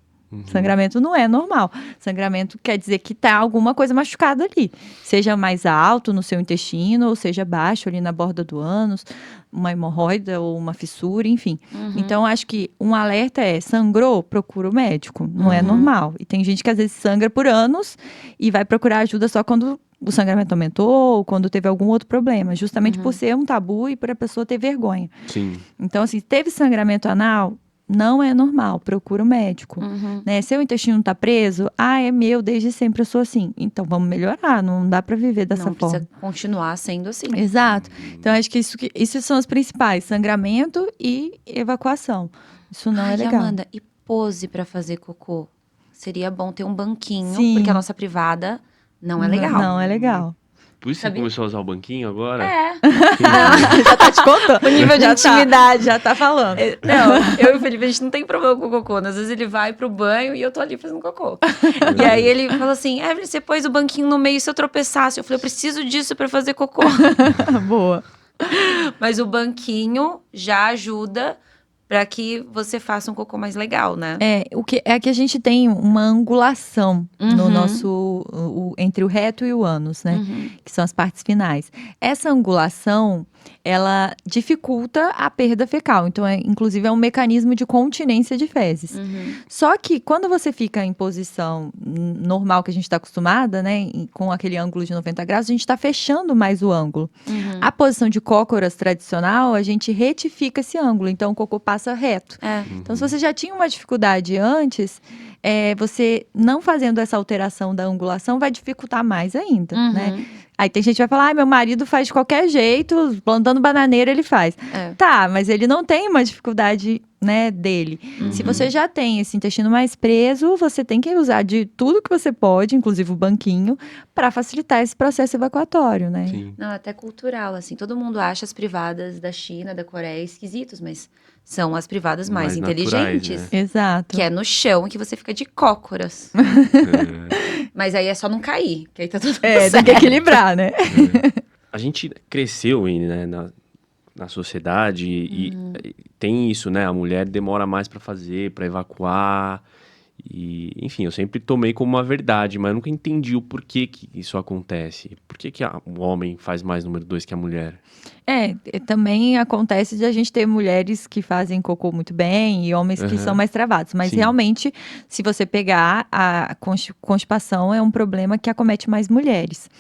Sangramento não é normal. Sangramento quer dizer que tá alguma coisa machucada ali. Seja mais alto no seu intestino, ou seja baixo ali na borda do ânus, uma hemorroida ou uma fissura, enfim. Então, acho que um alerta é, sangrou, procura o médico. Não é normal. E tem gente que às vezes sangra por anos e vai procurar ajuda só quando o sangramento aumentou ou quando teve algum outro problema. Justamente por ser um tabu e por a pessoa ter vergonha. Sim. Então, assim, teve sangramento anal, não é normal, procura o médico. Né? Seu intestino tá preso, é meu, desde sempre eu sou assim. Então vamos melhorar, não dá para viver dessa Não forma. precisa continuar sendo assim. Exato. Então acho que isso são os principais, sangramento e evacuação. Isso não é legal. Amanda, e pose para fazer cocô? Seria bom ter um banquinho, Sim. porque a nossa privada não é legal. Não é legal. Por isso você começou a usar o banquinho agora? Já tá te contando. O nível de intimidade. Já tá falando. Não, eu e o Felipe, a gente não tem problema com o cocô. Às vezes ele vai pro banho e eu tô ali fazendo cocô. E aí ele falou assim, Evelyn, você pôs o banquinho no meio se eu tropeçasse. Eu falei, eu preciso disso pra fazer cocô. Boa. Mas o banquinho já ajuda pra que você faça um cocô mais legal, né? O que é que a gente tem uma angulação no nosso entre o reto e o ânus, né? Que são as partes finais. Essa angulação, ela dificulta a perda fecal. Então, inclusive, é um mecanismo de continência de fezes. Só que quando você fica em posição normal que a gente está acostumada, né? Com aquele ângulo de 90 graus, a gente está fechando mais o ângulo. A posição de cócoras tradicional, a gente retifica esse ângulo. Então, o cocô passa reto. Então, se você já tinha uma dificuldade antes, você não fazendo essa alteração da angulação vai dificultar mais ainda, né? Aí tem gente que vai falar, meu marido faz de qualquer jeito, plantando bananeira ele faz. Tá, mas ele não tem uma dificuldade né, dele. Se você já tem esse intestino mais preso, você tem que usar de tudo que você pode, inclusive o banquinho, para facilitar esse processo evacuatório, né? Sim. Não, até cultural, assim. Todo mundo acha as privadas da China, da Coreia esquisitos, mas são as privadas mais naturais, inteligentes. né? Exato. Que é no chão, que você fica de cócoras. É. Mas aí é só não cair, que aí tá tudo Tem certo. que equilibrar, né? A gente cresceu né, na sociedade e tem isso, né? A mulher demora mais pra fazer, pra evacuar. E, enfim, eu sempre tomei como uma verdade, mas eu nunca entendi o porquê que isso acontece. Por que o homem faz mais número 2 que a mulher? Também acontece de a gente ter mulheres que fazem cocô muito bem e homens que são mais travados. Mas Sim. realmente, se você pegar, a constipação é um problema que acomete mais mulheres.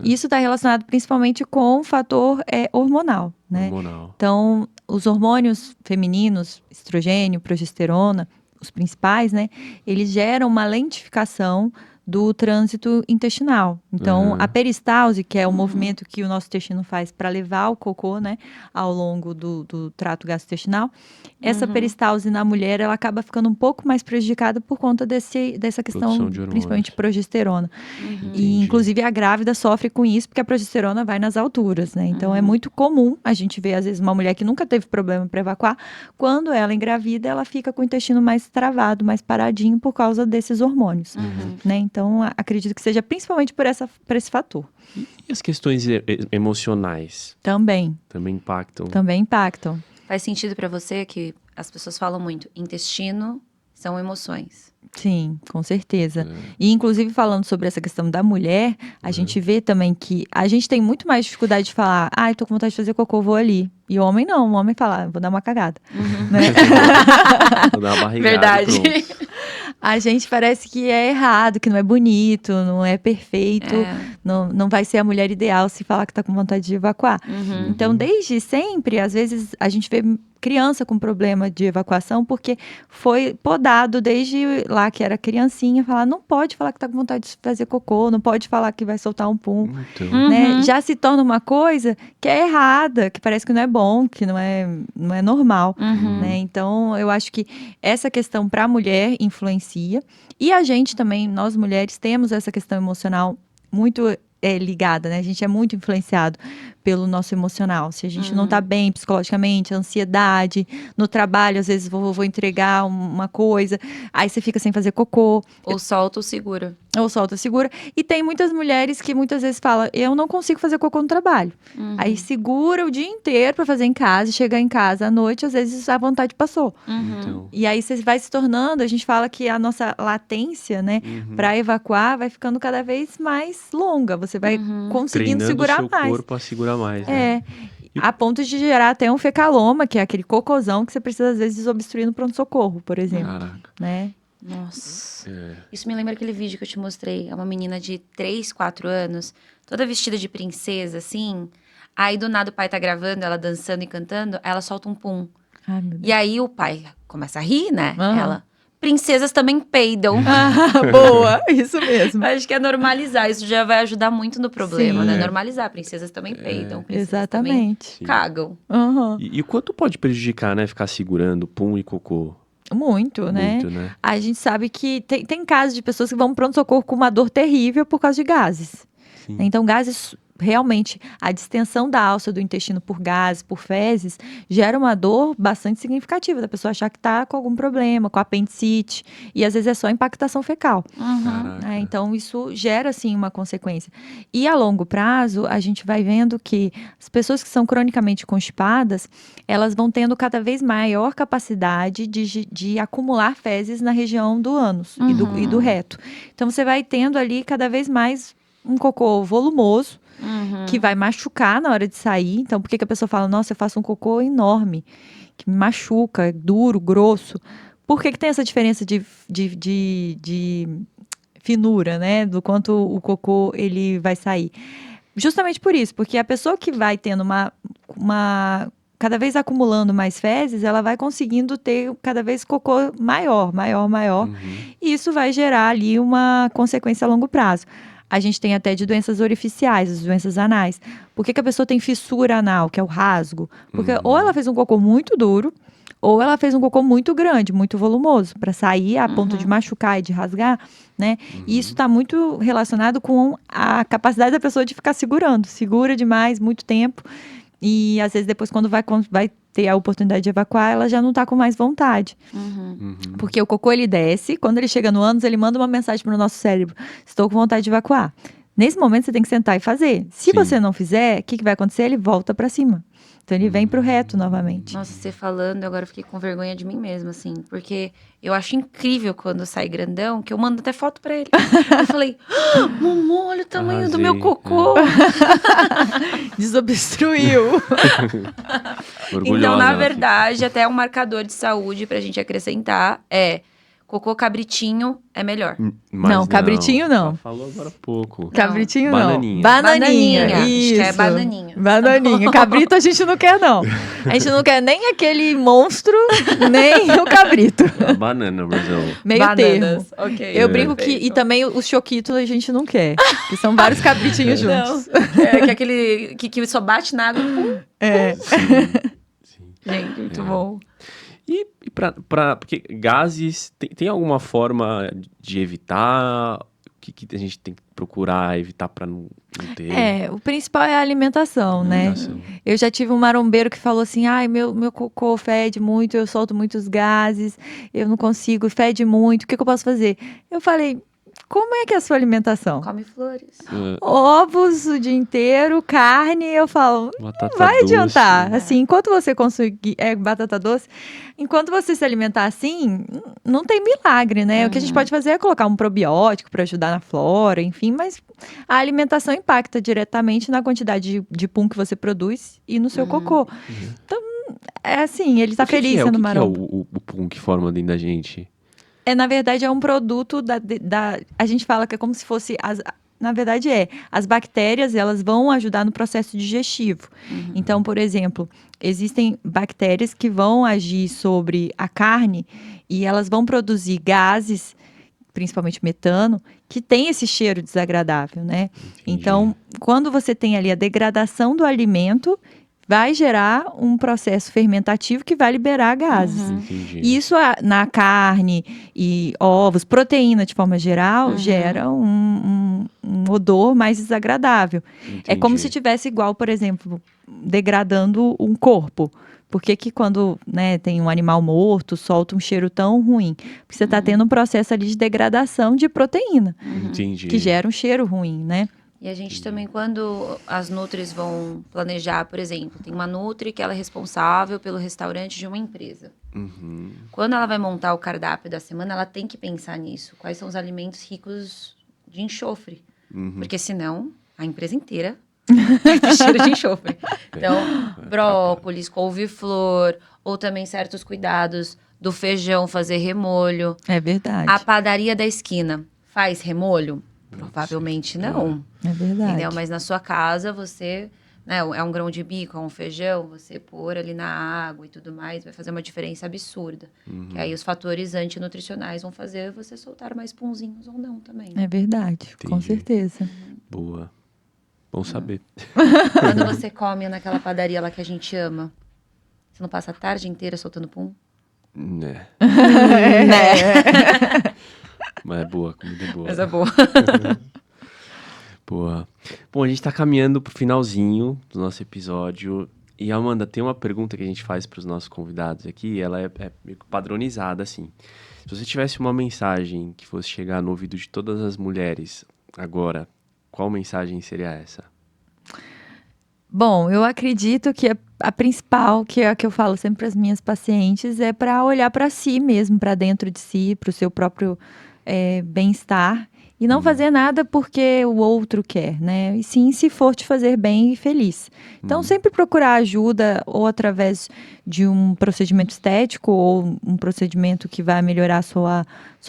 E isso está relacionado principalmente com o fator hormonal, né? Hormonal. Então, os hormônios femininos, estrogênio, progesterona, os principais, né? Eles geram uma lentificação do trânsito intestinal. Então, a peristalse, que é o movimento que o nosso intestino faz para levar o cocô, né, ao longo do trato gastrointestinal, essa peristalse na mulher, ela acaba ficando um pouco mais prejudicada por conta dessa questão, Produção de hormônios. principalmente progesterona. Entendi. E, inclusive, a grávida sofre com isso, porque a progesterona vai nas alturas, né? Então, é muito comum a gente ver, às vezes, uma mulher que nunca teve problema para evacuar, quando ela engravida, ela fica com o intestino mais travado, mais paradinho, por causa desses hormônios, né? Então, acredito que seja principalmente por esse fator. E as questões emocionais Também impactam. Faz sentido pra você que as pessoas falam muito, intestino são emoções. Sim, com certeza. E, inclusive, falando sobre essa questão da mulher, a gente vê também que a gente tem muito mais dificuldade de falar, eu tô com vontade de fazer cocô, vou ali. E o homem não, o homem fala, vou dar uma cagada. Né? Vou dar uma barrigada. Verdade. Pronto. A gente parece que é errado, que não é bonito, não é perfeito, não vai ser a mulher ideal se falar que tá com vontade de evacuar. Então, desde sempre, às vezes, a gente vê criança com problema de evacuação porque foi podado desde lá que era criancinha, falar, não pode falar que tá com vontade de fazer cocô, não pode falar que vai soltar um pum. Então, Né? Já se torna uma coisa que é errada, que parece que não é bom, que não é normal. Né? Então, eu acho que essa questão para a mulher influencia. E a gente também, nós mulheres, temos essa questão emocional muito ligada, né? A gente é muito influenciado pelo nosso emocional. Se a gente não tá bem psicologicamente, a ansiedade, no trabalho, às vezes vou entregar uma coisa, aí você fica sem fazer cocô. Ou solta ou segura. Ou solta, segura. E tem muitas mulheres que muitas vezes falam, eu não consigo fazer cocô no trabalho. Aí segura o dia inteiro pra fazer em casa, e chegar em casa à noite, às vezes a vontade passou. então. E aí você vai se tornando, a gente fala que a nossa latência, né, pra evacuar vai ficando cada vez mais longa. Você vai conseguindo Treinando segurar o seu mais. corpo a segurar mais, né? A ponto de gerar até um fecaloma, que é aquele cocôzão que você precisa, às vezes, desobstruir no pronto-socorro, por exemplo. Caraca. Né? Nossa. É. Isso me lembra aquele vídeo que eu te mostrei. É uma menina de 3, 4 anos, toda vestida de princesa, assim. Aí, do nada, o pai tá gravando, ela dançando e cantando, aí ela solta um pum. Ai, meu Deus. E aí, o pai começa a rir, né? Aham. Ela, princesas também peidam. Boa, isso mesmo. Acho que é normalizar. Isso já vai ajudar muito no problema, Sim. né? Normalizar. Princesas também peidam. Princesas também Exatamente. cagam. Aham. E o quanto pode prejudicar, né? Ficar segurando pum e cocô? Muito, né? Muito, né? A gente sabe que tem casos de pessoas que vão pro pronto-socorro com uma dor terrível por causa de gases. Sim. Então, gases, realmente, a distensão da alça do intestino por gases, por fezes, gera uma dor bastante significativa, da pessoa achar que tá com algum problema, com apendicite, e às vezes é só impactação fecal. Caraca. Né? Então, isso gera, sim, uma consequência. E a longo prazo, a gente vai vendo que as pessoas que são cronicamente constipadas, elas vão tendo cada vez maior capacidade de acumular fezes na região do ânus e do reto. Então, você vai tendo ali cada vez mais um cocô volumoso, que vai machucar na hora de sair. Então, por que a pessoa fala, nossa, eu faço um cocô enorme, que me machuca, duro, grosso? Por que tem essa diferença de finura, né? Do quanto o cocô ele vai sair? Justamente por isso, porque a pessoa que vai tendo cada vez acumulando mais fezes, ela vai conseguindo ter cada vez cocô maior. E isso vai gerar ali uma consequência a longo prazo. A gente tem até de doenças orificiais, as doenças anais. Por que a pessoa tem fissura anal, que é o rasgo? Porque ou ela fez um cocô muito duro, ou ela fez um cocô muito grande, muito volumoso, para sair a ponto de machucar e de rasgar, né? E isso está muito relacionado com a capacidade da pessoa de ficar segurando. Segura demais, muito tempo. E às vezes depois, quando vai ter a oportunidade de evacuar, ela já não tá com mais vontade. Porque o cocô, ele desce, quando ele chega no ânus, ele manda uma mensagem para o nosso cérebro: estou com vontade de evacuar. Nesse momento, você tem que sentar e fazer. Se você não fizer, o que vai acontecer? Ele volta para cima. Então, ele vem pro reto novamente. Nossa, você falando, agora eu fiquei com vergonha de mim mesma, assim. Porque eu acho incrível quando sai grandão, que eu mando até foto pra ele. Eu falei, Momô, olha o tamanho do meu cocô. Desobstruiu. Então, na verdade, até um marcador de saúde pra gente acrescentar é... Cocô cabritinho é melhor. Não, cabritinho não. Falou agora há pouco. Cabritinho Bananinha. não. Bananinha. Acho Isso. que é bananinha. Bananinha. Cabrito a gente não quer, não. A gente não quer nem aquele monstro, nem o cabrito. A banana, Brasil. Meio termo. Ok. Eu brinco que... E também os choquitos a gente não quer. Que são vários cabritinhos juntos. É, que é aquele que só bate na água. Sim. Gente, muito bom. E porque gases, tem alguma forma de evitar? O que a gente tem que procurar evitar para não ter? O principal é a alimentação, né? Eu já tive um marombeiro que falou assim, ai, meu cocô fede muito, eu solto muitos gases, eu não consigo, fede muito, o que eu posso fazer? Eu falei, como é que é a sua alimentação? Come flores. Ovos o dia inteiro, carne, eu falo, Batata não vai doce. adiantar. Assim, enquanto você conseguir, batata doce, enquanto você se alimentar assim, não tem milagre, né? O que a gente pode fazer é colocar um probiótico para ajudar na flora, enfim, mas a alimentação impacta diretamente na quantidade de pum que você produz e no seu cocô. Então, é assim, ele tá feliz sendo maromba. O que é o pum que forma dentro da gente? Na verdade, é um produto a gente fala que é como se fosse na verdade as bactérias, elas vão ajudar no processo digestivo. Então, por exemplo, existem bactérias que vão agir sobre a carne e elas vão produzir gases, principalmente metano, que tem esse cheiro desagradável, né? Entendi. Então, quando você tem ali a degradação do alimento, vai gerar um processo fermentativo que vai liberar gases. Entendi. E isso na carne e ovos, proteína de forma geral, gera um odor mais desagradável. Entendi. É como se tivesse igual, por exemplo, degradando um corpo. Por que quando tem um animal morto, solta um cheiro tão ruim? Porque você está tendo um processo ali de degradação de proteína. Entendi. Que gera um cheiro ruim, né? E a gente também, quando as nutris vão planejar, por exemplo, tem uma nutri que ela é responsável pelo restaurante de uma empresa. Quando ela vai montar o cardápio da semana, ela tem que pensar nisso. Quais são os alimentos ricos de enxofre? Porque senão, a empresa inteira vai ter cheiro de enxofre. Então, brócolis, couve-flor, ou também certos cuidados do feijão, fazer remolho. É verdade. A padaria da esquina faz remolho? Provavelmente não. É verdade. Entendeu? Mas na sua casa, você... Né, é um grão de bico, é um feijão, você pôr ali na água e tudo mais, vai fazer uma diferença absurda. Que aí os fatores antinutricionais vão fazer você soltar mais punzinhos ou não também. É verdade, com certeza. Boa. Bom saber. Quando você come naquela padaria lá que a gente ama, você não passa a tarde inteira soltando pum? Né. Mas é boa, comida é boa. Mas é boa. Boa. Bom, a gente tá caminhando pro finalzinho do nosso episódio. E, Amanda, tem uma pergunta que a gente faz pros nossos convidados aqui, ela é meio que padronizada, assim. Se você tivesse uma mensagem que fosse chegar no ouvido de todas as mulheres agora, qual mensagem seria essa? Bom, eu acredito que a principal, que é a que eu falo sempre para as minhas pacientes, é para olhar para si mesmo, para dentro de si, para o seu próprio bem-estar. E não fazer nada porque o outro quer, né? E sim, se for te fazer bem e feliz. Então, sempre procurar ajuda ou através de um procedimento estético ou um procedimento que vai melhorar a sua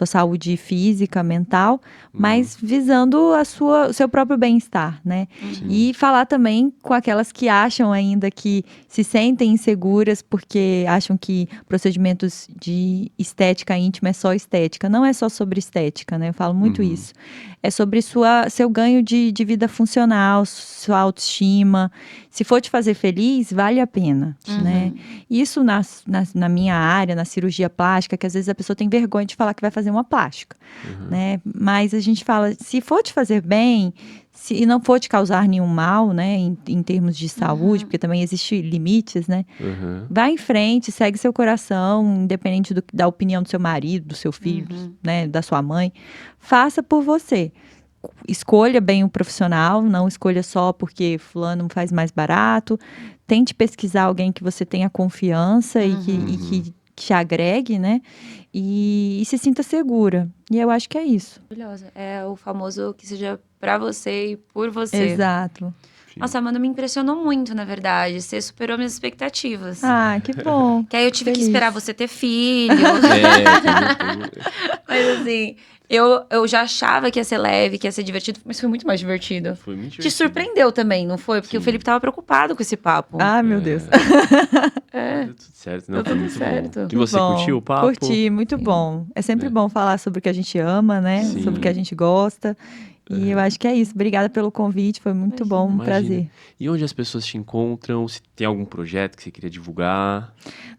saúde física, mental, mas visando o seu próprio bem-estar, né? E falar também com aquelas que acham ainda que se sentem inseguras porque acham que procedimentos de estética íntima é só estética. Não é só sobre estética, né? Eu falo muito isso. é sobre seu ganho de vida funcional, sua autoestima. Se for te fazer feliz, vale a pena, né? Isso na minha área, na cirurgia plástica, que às vezes a pessoa tem vergonha de falar que vai fazer uma plástica, né? Mas a gente fala, se for te fazer bem, se não for te causar nenhum mal, né, em termos de saúde, porque também existem limites, né? Vai em frente, segue seu coração, independente da opinião do seu marido, do seu filho, né, da sua mãe. Faça por você. Escolha bem o profissional, não escolha só porque fulano faz mais barato. Tente pesquisar alguém que você tenha confiança e que te agregue, né? E se sinta segura. E eu acho que é isso. Maravilhosa. É o famoso que seja pra você e por você. Exato. Nossa, a Amanda me impressionou muito, na verdade. Você superou minhas expectativas. Ah, que bom. Que aí eu tive que Feliz. esperar você ter filho. Mas assim, eu já achava que ia ser leve, que ia ser divertido, mas foi muito mais divertido. Foi muito Te divertido. surpreendeu também, não foi? Porque o Felipe tava preocupado com esse papo. Ah, meu Deus. É. Deu tudo certo, não, Deu foi tudo muito certo. bom. E você Bom, curtiu o papo? Curti, muito bom. É sempre bom falar sobre o que a gente ama, né? Sim. Sobre o que a gente gosta. E eu acho que é isso. Obrigada pelo convite, foi muito bom, um Imagina. prazer. E onde as pessoas te encontram? Se tem algum projeto que você queria divulgar?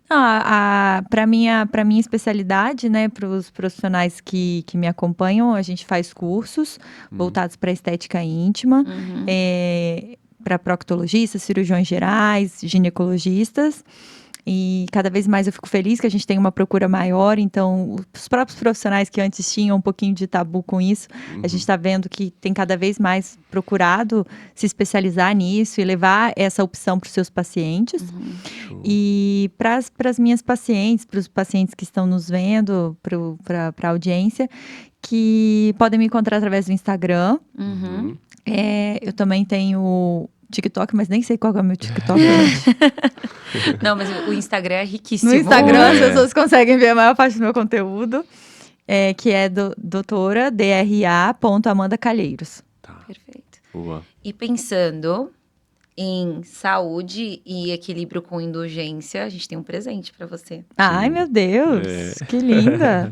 Para minha especialidade, né, para os profissionais que me acompanham, a gente faz cursos voltados para estética íntima, para proctologistas, cirurgiões gerais, ginecologistas. E cada vez mais eu fico feliz que a gente tem uma procura maior. Então, os próprios profissionais que antes tinham um pouquinho de tabu com isso, a gente está vendo que tem cada vez mais procurado se especializar nisso e levar essa opção para os seus pacientes. E para as minhas pacientes, para os pacientes que estão nos vendo, para a audiência, que podem me encontrar através do Instagram. Eu também tenho TikTok, mas nem sei qual é o meu TikTok. Não, mas o Instagram é riquíssimo. No Instagram as pessoas conseguem ver a maior parte do meu conteúdo, que é doutora DRA.Amanda Calheiros. Tá, Perfeito. boa. E pensando em saúde e equilíbrio com indulgência, a gente tem um presente pra você. Ai, meu Deus, que linda!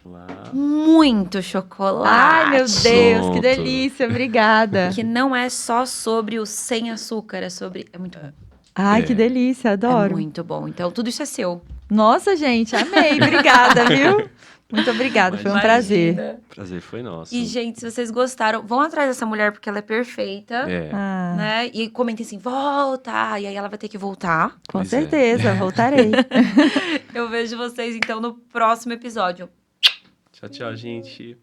Lá. Muito chocolate. Ai, meu Deus, Pronto. que delícia, obrigada. Que não é só sobre o sem açúcar, é sobre... É muito bom. Ai, que delícia, É adoro. muito bom. Então, tudo isso é seu. Nossa, gente, amei, obrigada, viu? Muito obrigada, foi um prazer. Imagina. Prazer foi nosso. E, gente, se vocês gostaram, vão atrás dessa mulher porque ela é perfeita. Ah, Né? E comentem assim, volta! E aí ela vai ter que voltar. com Pois é. certeza, voltarei. Eu vejo vocês, então, no próximo episódio. Tchau, tchau, gente.